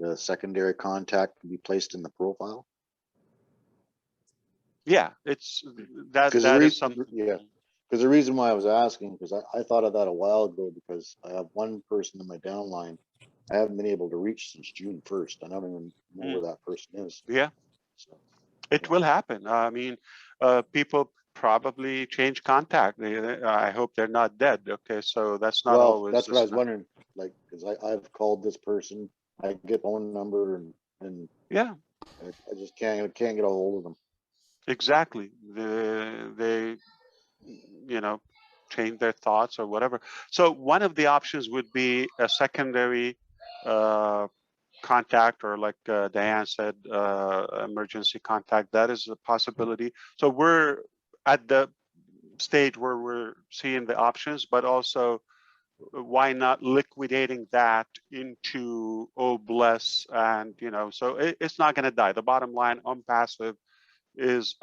the secondary contact can be placed in the profile? Yeah, it's that is something. Yeah, because the reason why I was asking, because I thought of that a while ago, because I have one person in my downline I haven't been able to reach since June 1st. I don't even know where that person is. Yeah, so it will happen. I mean, people probably change contact. I hope they're not dead. Okay, so that's not always. That's what I was wondering. Like, because I've called this person, I get phone number and yeah, I just can't get a hold of them. Exactly. They change their thoughts or whatever. So one of the options would be a secondary contact, or like Diane said, emergency contact. That is a possibility. So we're at the stage where we're seeing the options, but also why not liquidating that into Bless, and so it's not going to die. The bottom line, Onpassive is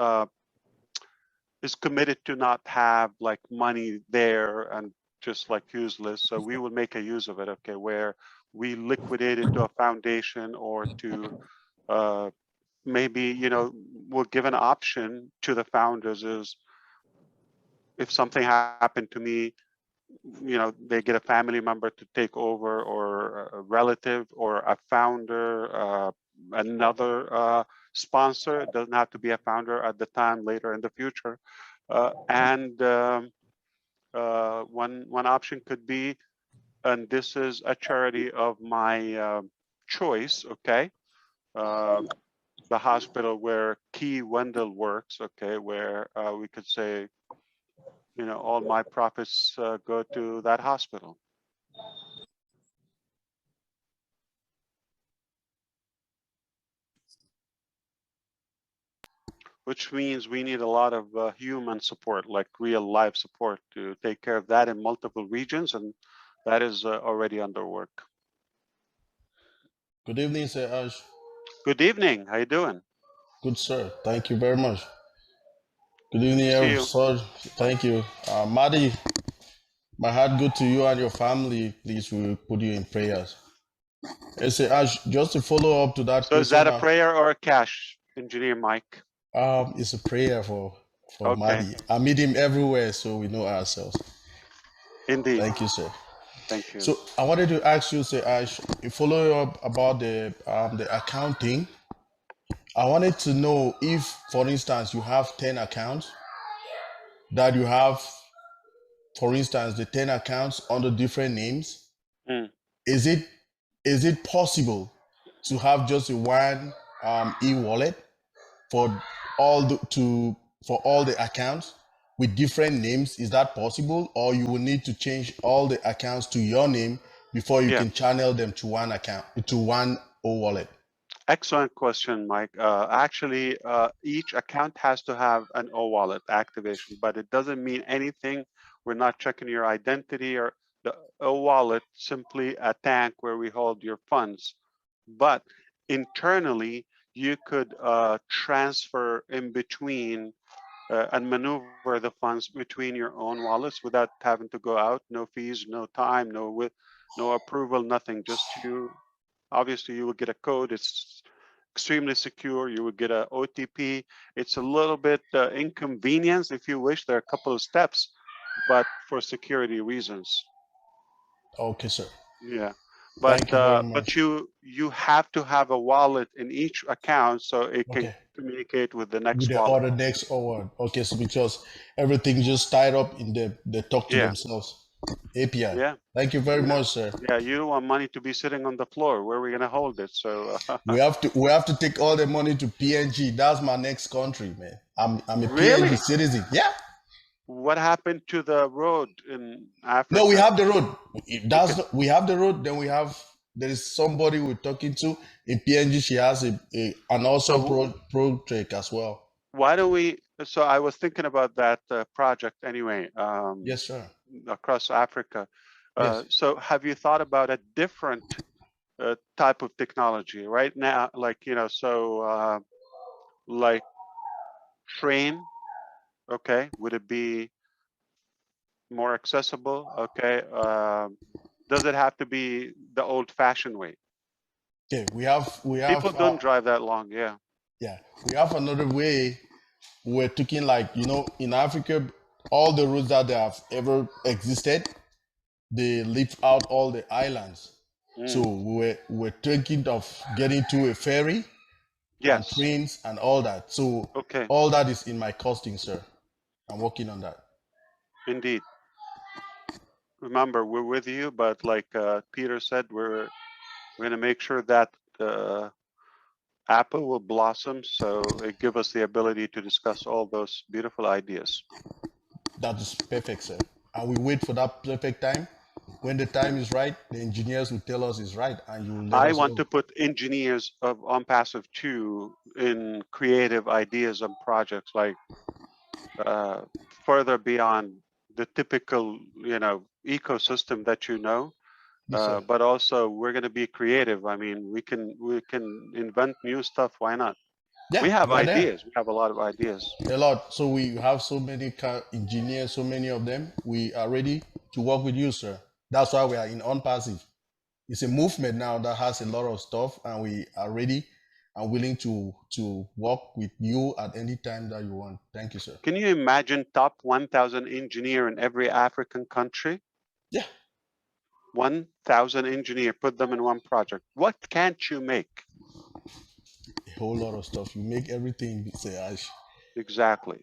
committed to not have like money there and just like useless. So we will make a use of it, okay, where we liquidate it to a foundation or to maybe, you know, we'll give an option to the founders is if something happened to me, you know, they get a family member to take over, or a relative, or a founder, another sponsor. It doesn't have to be a founder at the time, later in the future. One option could be, and this is a charity of my choice, okay? The hospital where Key Wendell works, okay, where we could say, you know, all my profits go to that hospital. Which means we need a lot of human support, like real life support, to take care of that in multiple regions, and that is already under work. Good evening, Sir Ash. Good evening. How you doing? Good, sir. Thank you very much. Good evening, See you. sir. Thank you. Maddie, my heart go to you and your family. Please, we will put you in prayers. Hey, Sir Ash, just to follow up to that So question. is that a prayer or a cash, Engineer Mike? It's a prayer for Okay. Maddie. I meet him everywhere, so we know ourselves. Indeed. Thank you, sir. Thank you. So I wanted to ask you, Sir Ash, follow up about the accounting. I wanted to know if, for instance, you have 10 accounts, that you have, for instance, the 10 accounts under different names. Is it possible to have just a one e-wallet for all the accounts with different names? Is that possible, or you will need to change all the accounts to your name before you can channel them to one account, to one wallet? Excellent question, Mike. Actually, each account has to have an O-wallet activation, but it doesn't mean anything. We're not checking your identity, or the O-wallet, simply a tank where we hold your funds. But internally, you could transfer in between and maneuver the funds between your own wallets without having to go out. No fees, no time, no approval, nothing. Just you. Obviously, you will get a code. It's extremely secure. You will get a OTP. It's a little bit inconvenience, if you wish. There are a couple of steps, but for security reasons. Okay, sir. Yeah, but you have to have a wallet in each account so it can communicate with the next wallet. Or the next wallet. Okay, so because everything just tied up in they talk to themselves. API. Yeah. Thank you very much, sir. Yeah, you don't want money to be sitting on the floor. Where are we gonna hold it? So we have to take all the money to PNG. That's my next country, man. I'm a really? PNG citizen. Yeah. What happened to the road in Africa? No, we have the road. We have the road. Then there is somebody we're talking to in PNG. She has an awesome project as well. Why don't we? So I was thinking about that project anyway. Yes, sir. Across Africa. Yes. So have you thought about a different type of technology right now? Like, you know, so like train, okay, would it be more accessible? Okay. Does it have to be the old-fashioned way? Okay, we have people don't drive that long. Yeah. Yeah, we have another way. We're talking, like, you know, in Africa, all the roads that they have ever existed, they leave out all the islands. So we're thinking of getting to a ferry, and trains and all that. So all that is in my costing, sir. I'm working on that. Indeed. Remember, we're with you, but like Peter said, we're going to make sure that Apple will blossom, so it gives us the ability to discuss all those beautiful ideas. That is perfect, sir. And we wait for that perfect time. When the time is right, the engineers will tell us it's right, and you will let I us want know. to put engineers of Onpassive 2 in creative ideas and projects, like further beyond the typical, you know, ecosystem that you know. Yes, But also we're going to be creative. I mean, we can invent new stuff. Why not? Yeah, we have we are there. ideas. We have a lot of ideas. A lot. So we have so many engineers, so many of them. We are ready to work with you, sir. That's why we are in Onpassive. It's a movement now that has a lot of stuff, and we are ready. I'm willing to work with you at any time that you want. Thank you, sir. Can you imagine top 1,000 engineer in every African country? Yeah. 1,000 engineer, put them in one project. What can't you make? A whole lot of stuff. You make everything, say Ash. Exactly.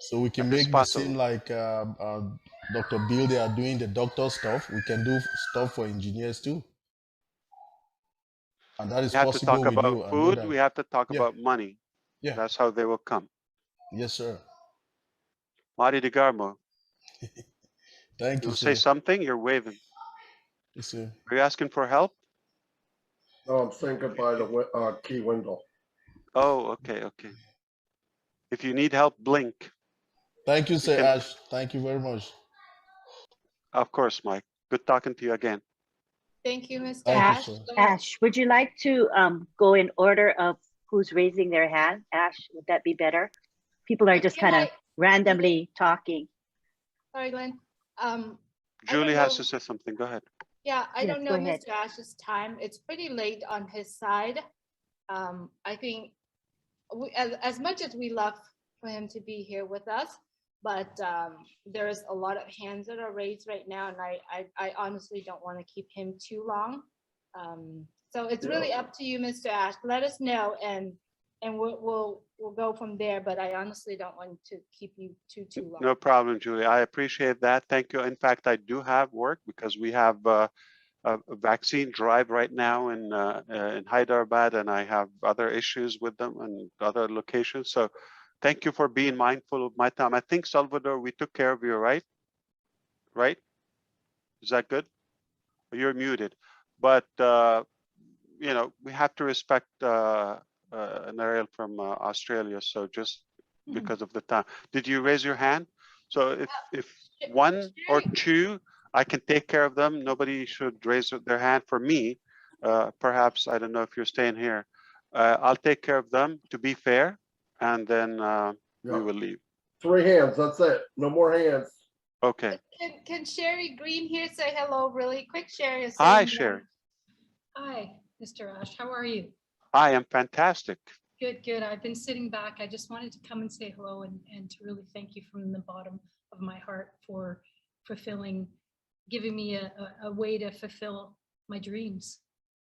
So we can It's make the possible. same like Dr. Bill, they are doing the doctor stuff. We can do stuff for engineers too. And that is We have to possible talk with about you. I know food. that. We have to talk Yeah. about money. Yeah. That's how they will come. Yes, sir. Mari de Garmo, Thank you, you say sir. something? You're waving. Yes, sir. Are you asking for help? No, I'm saying goodbye to Key Wendell. Oh, okay, okay. If you need help, blink. Thank you, sir can- Ash. Thank you very much. Of course, Mike. Good talking to you again. Thank you, Mr. Thank you, Ash. sir. Go ahead. Ash, would you like to go in order of who's raising their hand? Ash, would that be better? People are just Can kind of randomly talking. Sorry, Glenn. Julie know. has to say something. Go ahead. Yeah, I Yes, don't go know ahead. Mr. Ash's time. It's pretty late on his side. I think as much as we love for him to be here with us, but there's a lot of hands that are raised right now, and I honestly don't want to keep him too long. So it's really up to you, Mr. Ash. Let us know, and we'll go from there. But I honestly don't want to keep you too long. No problem, Julie. I appreciate that. Thank you. In fact, I do have work because we have a vaccine drive right now in Hyderabad, and I have other issues with them and other locations. So thank you for being mindful of my time. I think, Salvador, we took care of you, right? Right? Is that good? You're muted. But, you know, we have to respect Narelle from Australia. So just because of the time. Did you raise your hand? So if one or two, I can take care of them. Nobody should raise their hand for me. Perhaps, I don't know if you're staying here. I'll take care of them to be fair, and then we will leave. 3 hands, that's it. No more hands. Okay. Can Sherry Green here say hello really quick? Sherry. Hi, Sherry. Hi, Mr. Ash. How are you? I am fantastic. Good, good. I've been sitting back. I just wanted to come and say hello and to really thank you from the bottom of my heart for giving me a way to fulfill my dreams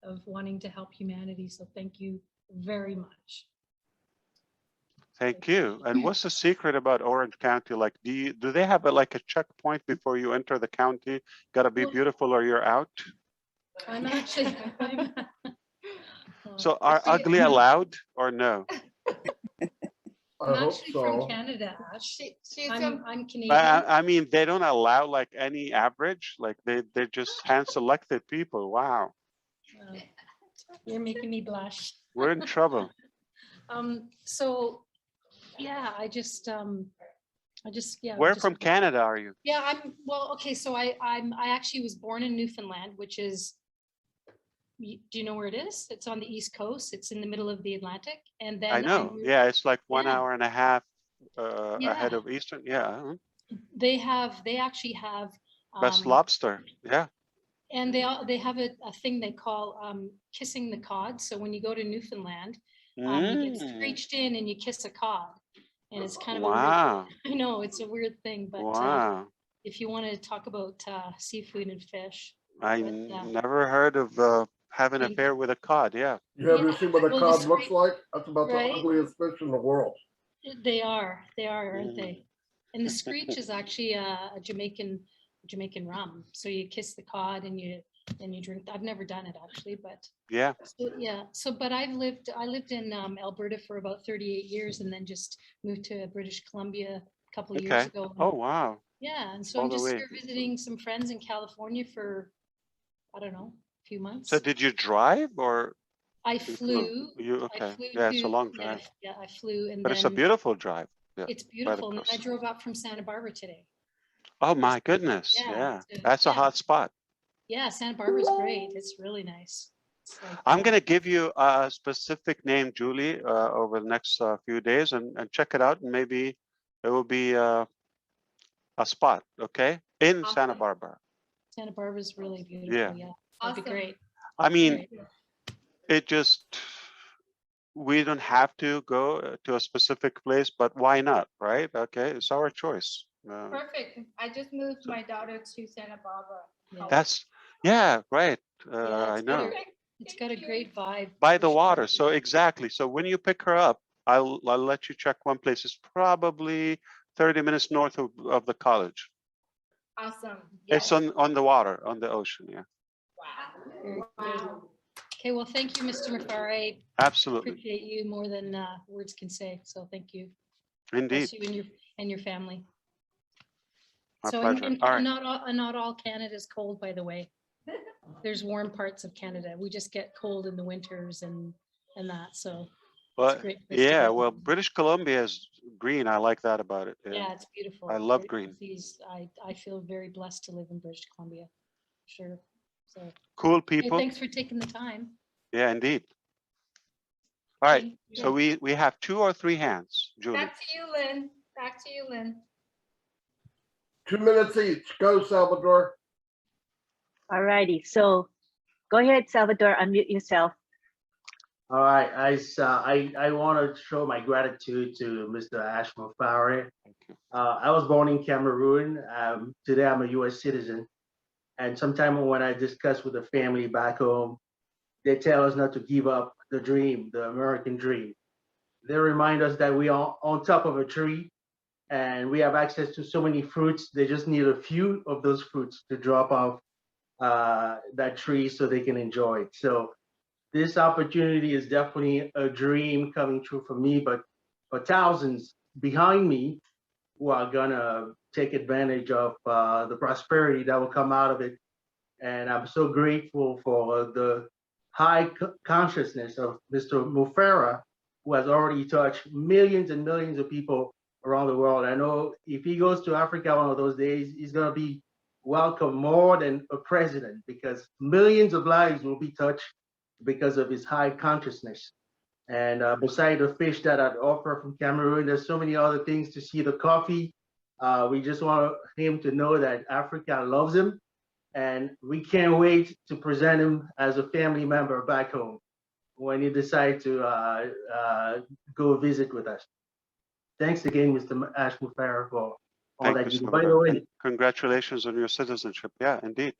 of wanting to help humanity. So thank you very much. Thank you. And what's the secret about Orange County? Like, do they have like a checkpoint before you enter the county? Got to be beautiful or you're out. I'm actually. So are ugly allowed or no? I'm actually from Canada. I'm Canadian. I mean, they don't allow like any average. Like they're just hand-selected people. Wow. You're making me blush. We're in trouble. So yeah, Where from Canada are you? Yeah, okay, so I actually was born in Newfoundland, which is, do you know where it is? It's on the East Coast. It's in the middle of the Atlantic. And then I know. Yeah, it's like 1 hour and a half ahead of Eastern. Yeah. They actually have Best lobster. Yeah. And they have a thing they call kissing the cod. So when you go to Newfoundland, you get screeched in and you kiss a cod. And it's kind of a weird, I know it's a weird thing, but if you want to talk about seafood and fish. I never heard of having an affair with a cod. Yeah. You ever seen what a cod looks like? That's about the ugliest fish in the world. They are, aren't they? And the screech is actually a Jamaican rum. So you kiss the cod and you drink. I've never done it actually, but yeah. So, but I lived in Alberta for about 38 years, and then just moved to British Columbia a couple of years ago. Oh wow. Yeah, and so I'm just here visiting some friends in California for, I don't know, a few months. So did you drive or? I flew. Okay. Yeah, it's a long drive. Yeah, I flew, and but it's a beautiful drive. Yeah, it's beautiful. And I drove up from Santa Barbara today. Oh my goodness! Yeah, that's a hot spot. Yeah, Santa Barbara's great. It's really nice. I'm gonna give you a specific name, Julie, over the next few days, and check it out, and maybe it will be a spot, okay, in Santa Barbara. Santa Barbara's really beautiful. Yeah, that'd be great. I mean, it just we don't have to go to a specific place, but why not, right? Okay, it's our choice. Perfect. I just moved my daughter to Santa Barbara. Yeah, right. Yeah, I know. it's got a great vibe. By the water. So exactly. So when you pick her up, I'll let you check one place. It's probably 30 minutes north of the college. Awesome. It's on the water, on the ocean. Yeah. Wow. Okay, well, thank you, Mr. Mufareh. Absolutely. Appreciate you more than words can say. So thank you. Indeed. Bless you and your family. My So pleasure. and All right. not all Canada is cold, by the way. There's warm parts of Canada. We just get cold in the winters and that. So Well, it's a great place to yeah. go. Well, British Columbia is green. I like that about it. Yeah, it's beautiful. I love Very green. pleased. I feel very blessed to live in British Columbia. Sure. So Cool hey, people. thanks for taking the time. Yeah, indeed. All right. Thank you. So we have 2 or 3 hands, Julie. Back to you, Lynn. Back to you, Lynn. 2 minutes each. Go, Salvador. All righty. So go ahead, Salvador, unmute yourself. All right, I want to show my gratitude to Mr. Ash Mufareh. I was born in Cameroon. Today I'm a U.S. citizen. And sometimes when I discuss with the family back home, they tell us not to give up the dream, the American dream. They remind us that we are on top of a tree and we have access to so many fruits. They just need a few of those fruits to drop off that tree so they can enjoy it. So this opportunity is definitely a dream coming true for me, but for thousands behind me who are gonna take advantage of the prosperity that will come out of it. And I'm so grateful for the high consciousness of Mr. Mufareh, who has already touched millions and millions of people around the world. I know if he goes to Africa one of those days, he's gonna be welcome more than a president because millions of lives will be touched because of his high consciousness. And beside the fish that I'd offer from Cameroon, there's so many other things to see, the coffee. We just want him to know that Africa loves him and we can't wait to present him as a family member back home when he decides to go visit with us. Thanks again, Mr. Ash Mufareh, for all that you do. By the way, congratulations on your citizenship. Yeah, indeed.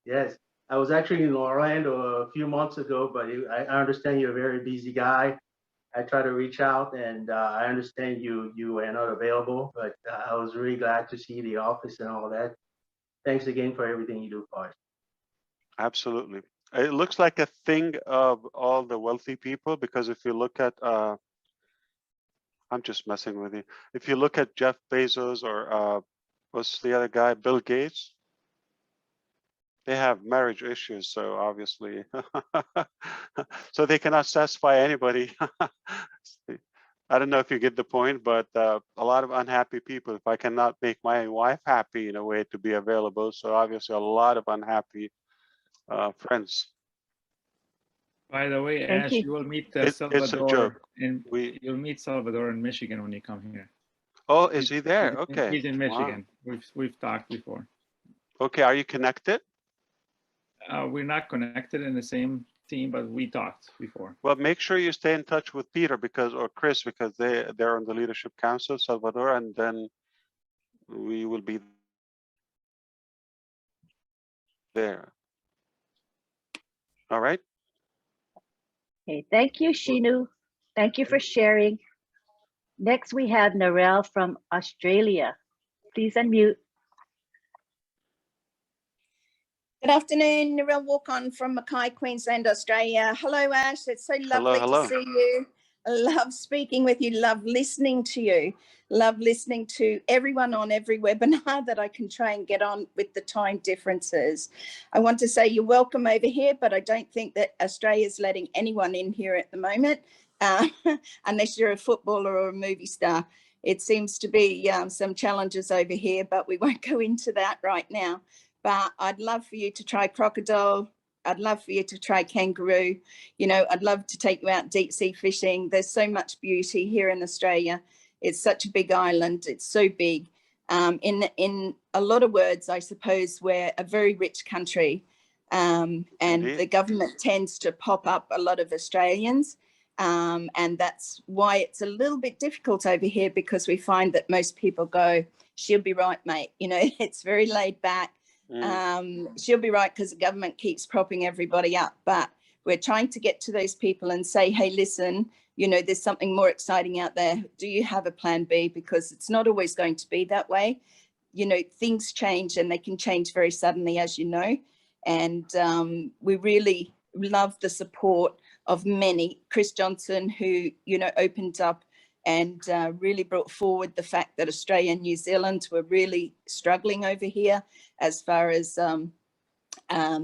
Yes, I was actually in Orlando a few months ago, but I understand you're a very busy guy. I try to reach out, and I understand you were not available, but I was really glad to see the office and all that. Thanks again for everything you do for us. Absolutely. It looks like a thing of all the wealthy people because if you look at I'm just messing with you. If you look at Jeff Bezos or what's the other guy, Bill Gates, they have marriage issues. So obviously, so they cannot satisfy anybody. I don't know if you get the point, but a lot of unhappy people. If I cannot make my wife happy in a way to be available, so obviously a lot of unhappy friends. By the way, Thank Ash, you. you will meet It's a joke. Salvador you'll meet Salvador in Michigan when you come here. Oh, is he there? Okay. He's in Wow. Michigan. We've talked before. Okay, are you connected? We're not connected in the same team, but we talked before. Well, make sure you stay in touch with Peter or Chris because they're on the Leadership Council, Salvador, and then we will be there. All right. Okay, thank you, Shinu. Thank you for sharing. Next, we have Narelle from Australia. Please unmute. Good afternoon, Narelle Walk-on from Mackay, Queensland, Australia. Hello, Ash. It's so lovely to see you. I love speaking with you, love listening to you, love listening to everyone on every webinar that I can try and get on with the time differences. I want to say you're welcome over here, but I don't think that Australia's letting anyone in here at the moment, unless you're a footballer or a movie star. It seems to be some challenges over here, but we won't go into that right now. But I'd love for you to try crocodile. I'd love for you to try kangaroo. You know, I'd love to take you out deep sea fishing. There's so much beauty here in Australia. It's such a big island. It's so big. In a lot of words, I suppose we're a very rich country, and the government tends to pop up a lot of Australians. And that's why it's a little bit difficult over here, because we find that most people go, she'll be right, mate. You know, it's very laid back. She'll be right because the government keeps propping everybody up. But we're trying to get to those people and say, hey, listen, you know, there's something more exciting out there. Do you have a plan B? Because it's not always going to be that way. You know, things change and they can change very suddenly, as you know. And we really love the support of many. Chris Johnson, who, you know, opened up and really brought forward the fact that Australia and New Zealand were really struggling over here as far as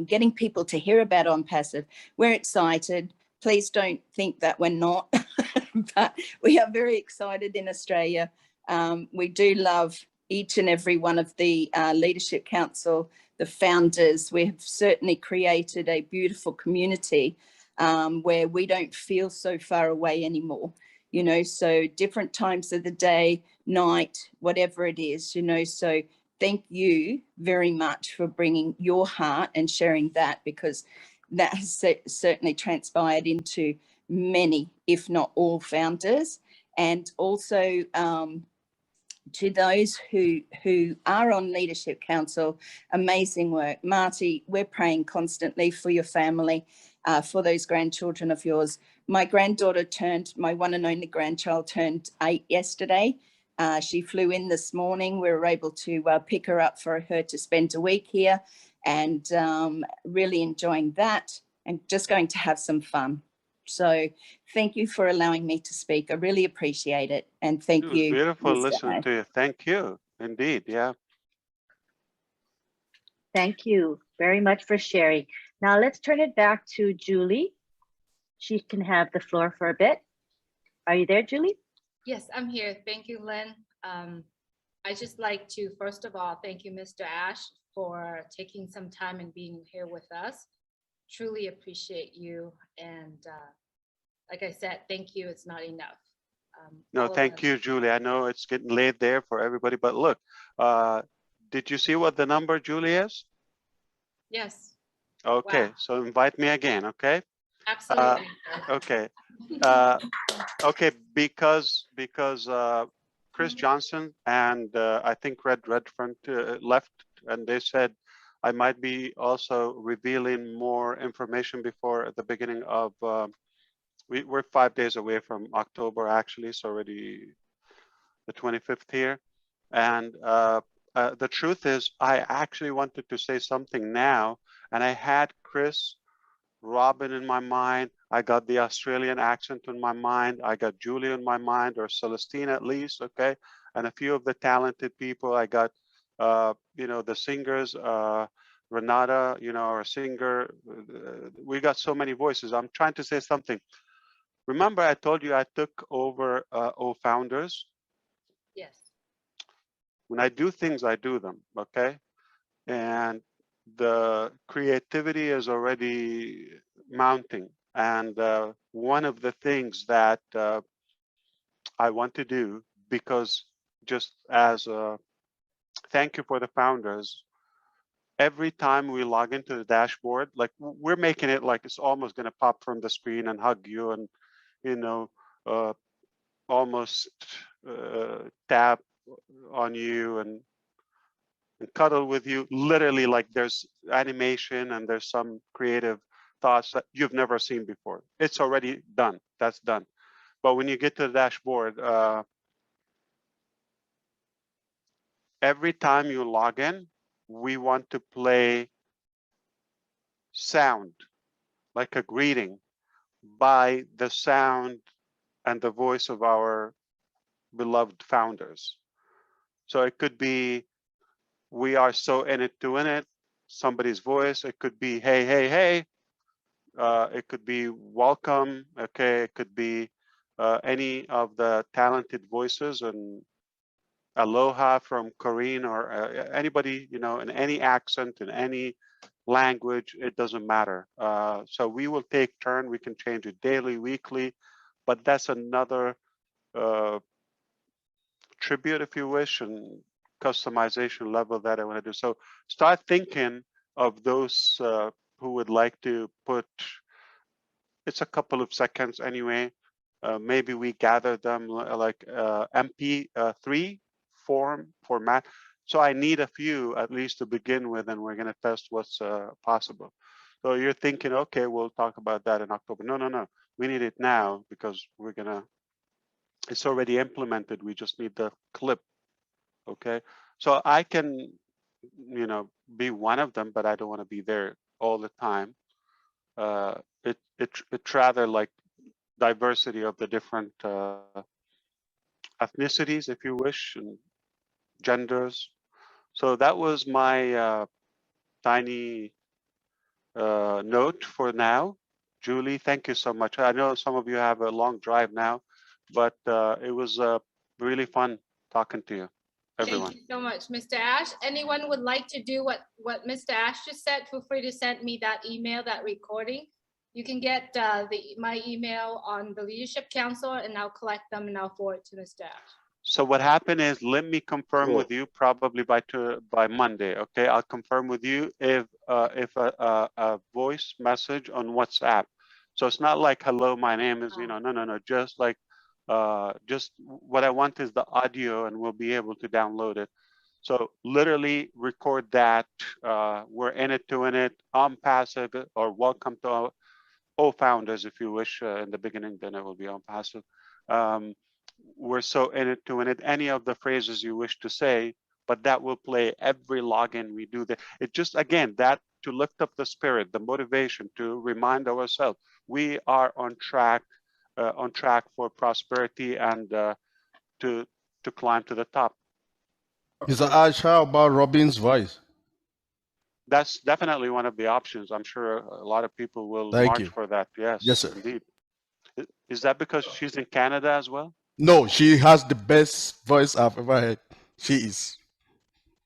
getting people to hear about Onpassive. We're excited. Please don't think that we're not, but we are very excited in Australia. We do love each and every one of the Leadership Council, the founders. We have certainly created a beautiful community where we don't feel so far away anymore, you know, so different times of the day, night, whatever it is, you know, so thank you very much for bringing your heart and sharing that, because that has certainly transpired into many, if not all, founders. And also to those who are on Leadership Council, amazing work. Marty, we're praying constantly for your family, for those grandchildren of yours. My granddaughter my one and only grandchild turned 8 yesterday. She flew in this morning. We were able to pick her up for her to spend a week here, and really enjoying that and just going to have some fun. So thank you for allowing me to speak. I really appreciate it. And thank you. It was beautiful Mr. listening to you. Thank you. Indeed. Yeah. Thank you very much for sharing. Now let's turn it back to Julie. She can have the floor for a bit. Are you there, Julie? Yes, I'm here. Thank you, Lynn. I just like to, first of all, thank you, Mr. Ash, for taking some time and being here with us. Truly appreciate you. And like I said, thank you. It's not enough. No, thank you, Julie. I know it's getting late there for everybody, but look, did you see what the number, Julie, is? Yes. Okay, Wow. so invite me again, okay? Absolutely. Okay. Okay, because Chris Johnson and I think Redfront left, and they said I might be also revealing more information before the beginning of, we're 5 days away from October, actually. It's already the 25th here. And the truth is, I actually wanted to say something now, and I had Chris, Robin in my mind. I got the Australian accent in my mind. I got Julie in my mind, or Celestine at least, okay? And a few of the talented people. I got, you know, the singers, Renata, you know, our singer. We got so many voices. I'm trying to say something. Remember, I told you I took over Founders? Yes. When I do things, I do them, okay? And the creativity is already mounting. And one of the things that I want to do, because just as a thank you for the founders, every time we log into the dashboard, like we're making it like it's almost going to pop from the screen and hug you and, you know, almost tap on you and cuddle with you, literally, like there's animation and there's some creative thoughts that you've never seen before. It's already done. That's done. But when you get to the dashboard, every time you log in, we want to play sound, like a greeting, by the sound and the voice of our beloved founders. So it could be, we are so in it to win it, somebody's voice. It could be, hey, hey, hey. It could be welcome. Okay, it could be any of the talented voices, and aloha from Corinne, or anybody, you know, in any accent, in any language, it doesn't matter. So we will take turn. We can change it daily, weekly, but that's another tribute, if you wish, and customization level that I want to do. So start thinking of those who would like to put, it's a couple of seconds anyway, maybe we gather them like MP3 format. So I need a few at least to begin with, and we're going to test what's possible. So you're thinking, okay, we'll talk about that in October. No, no, no. We need it now because we're going to, it's already implemented. We just need the clip. Okay. So I can, you know, be one of them, but I don't want to be there all the time. It's rather like diversity of the different ethnicities, if you wish, and genders. So that was my tiny note for now. Julie, thank you so much. I know some of you have a long drive now, but it was really fun talking to you, everyone. Thank you so much, Mr. Ash. Anyone would like to do what Mr. Ash just said, feel free to send me that email, that recording. You can get my email on the Leadership Council, and I'll collect them and I'll forward it to Mr. Ash. So what happened is, let me confirm with you probably by Monday. Okay, I'll confirm with you if a voice message on WhatsApp. So it's not like, hello, my name is, you know, no. Just like, just what I want is the audio, and we'll be able to download it. So literally record that. We're in it, doing it. Onpassive, or welcome to all founders, if you wish. In the beginning, then it will be Onpassive. We're so in it, doing it. Any of the phrases you wish to say, but that will play every login we do. It just, again, that to lift up the spirit, the motivation, to remind ourselves we are on track for prosperity and to climb to the top. Mr. Ash, how about Robin's voice? That's definitely one of the options. I'm sure a lot of people will Thank march you. for that. Yes, Yes, sir. Indeed. Is that because she's in Canada as well? No, she has the best voice I've ever heard. She is.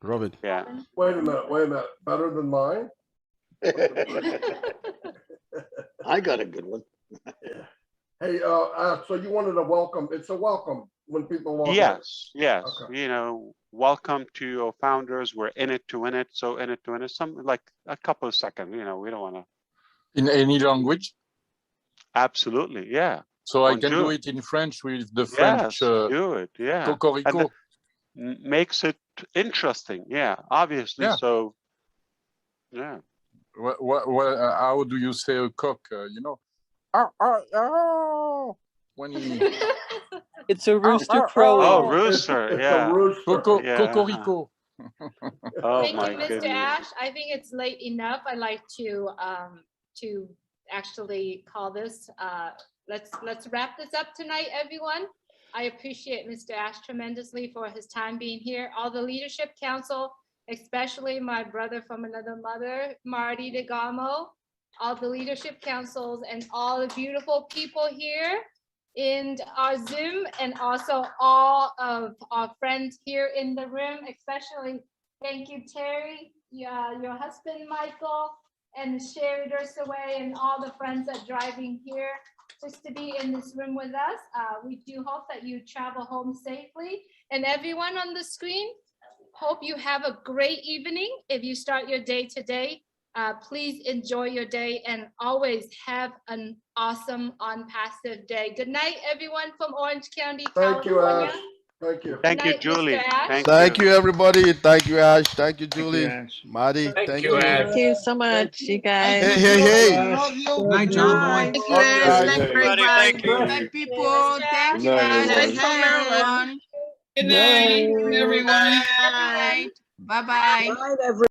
Robin. Yeah. Wait a minute. Better than mine? I got a good one. Hey, so you wanted a welcome. It's a welcome when people log in. Yes. Okay. You know, welcome to our founders. We're in it to win it. So in it to win it, something like a couple of seconds. You know, we don't want to. In any language? Absolutely, yeah. So I can do it in French with the French. Do it, yeah. Cocorico. And makes it interesting, yeah. Obviously, Yeah. so yeah. How do you say a cock? You know, when he. It's a rooster crowing. Oh, rooster, yeah. Cocorico. Oh, Thank my you, Mr. goodness. Ash. I think it's late enough. I'd like to actually call this. Let's wrap this up tonight, everyone. I appreciate Mr. Ash tremendously for his time being here. All the Leadership Council, especially my brother from another mother, Marty DeGamo, all the Leadership Councils, and all the beautiful people here in our Zoom, and also all of our friends here in the room, especially thank you, Terry, your husband, Michael, and Sherry Dursaway, and all the friends that are driving here just to be in this room with us. We do hope that you travel home safely. And everyone on the screen, hope you have a great evening. If you start your day today, please enjoy your day and always have an awesome Onpassive day. Good night, everyone from Orange County, Thank you, California. Ash. Thank you. Thank you, night, Julie. Mr. Ash. Thank you, everybody. Thank you, Ash. Thank you, Julie. Ash. Marty, thank you. Thank you so much, you guys. Hey. Love you. Good night, John Boy. Thank Love you, Ash. Thank you, everybody. thank you. Bye, people. Thank Good you, night, guys. everyone. Bye, everyone. Good night, everyone. Bye. Bye-bye. Bye, everyone.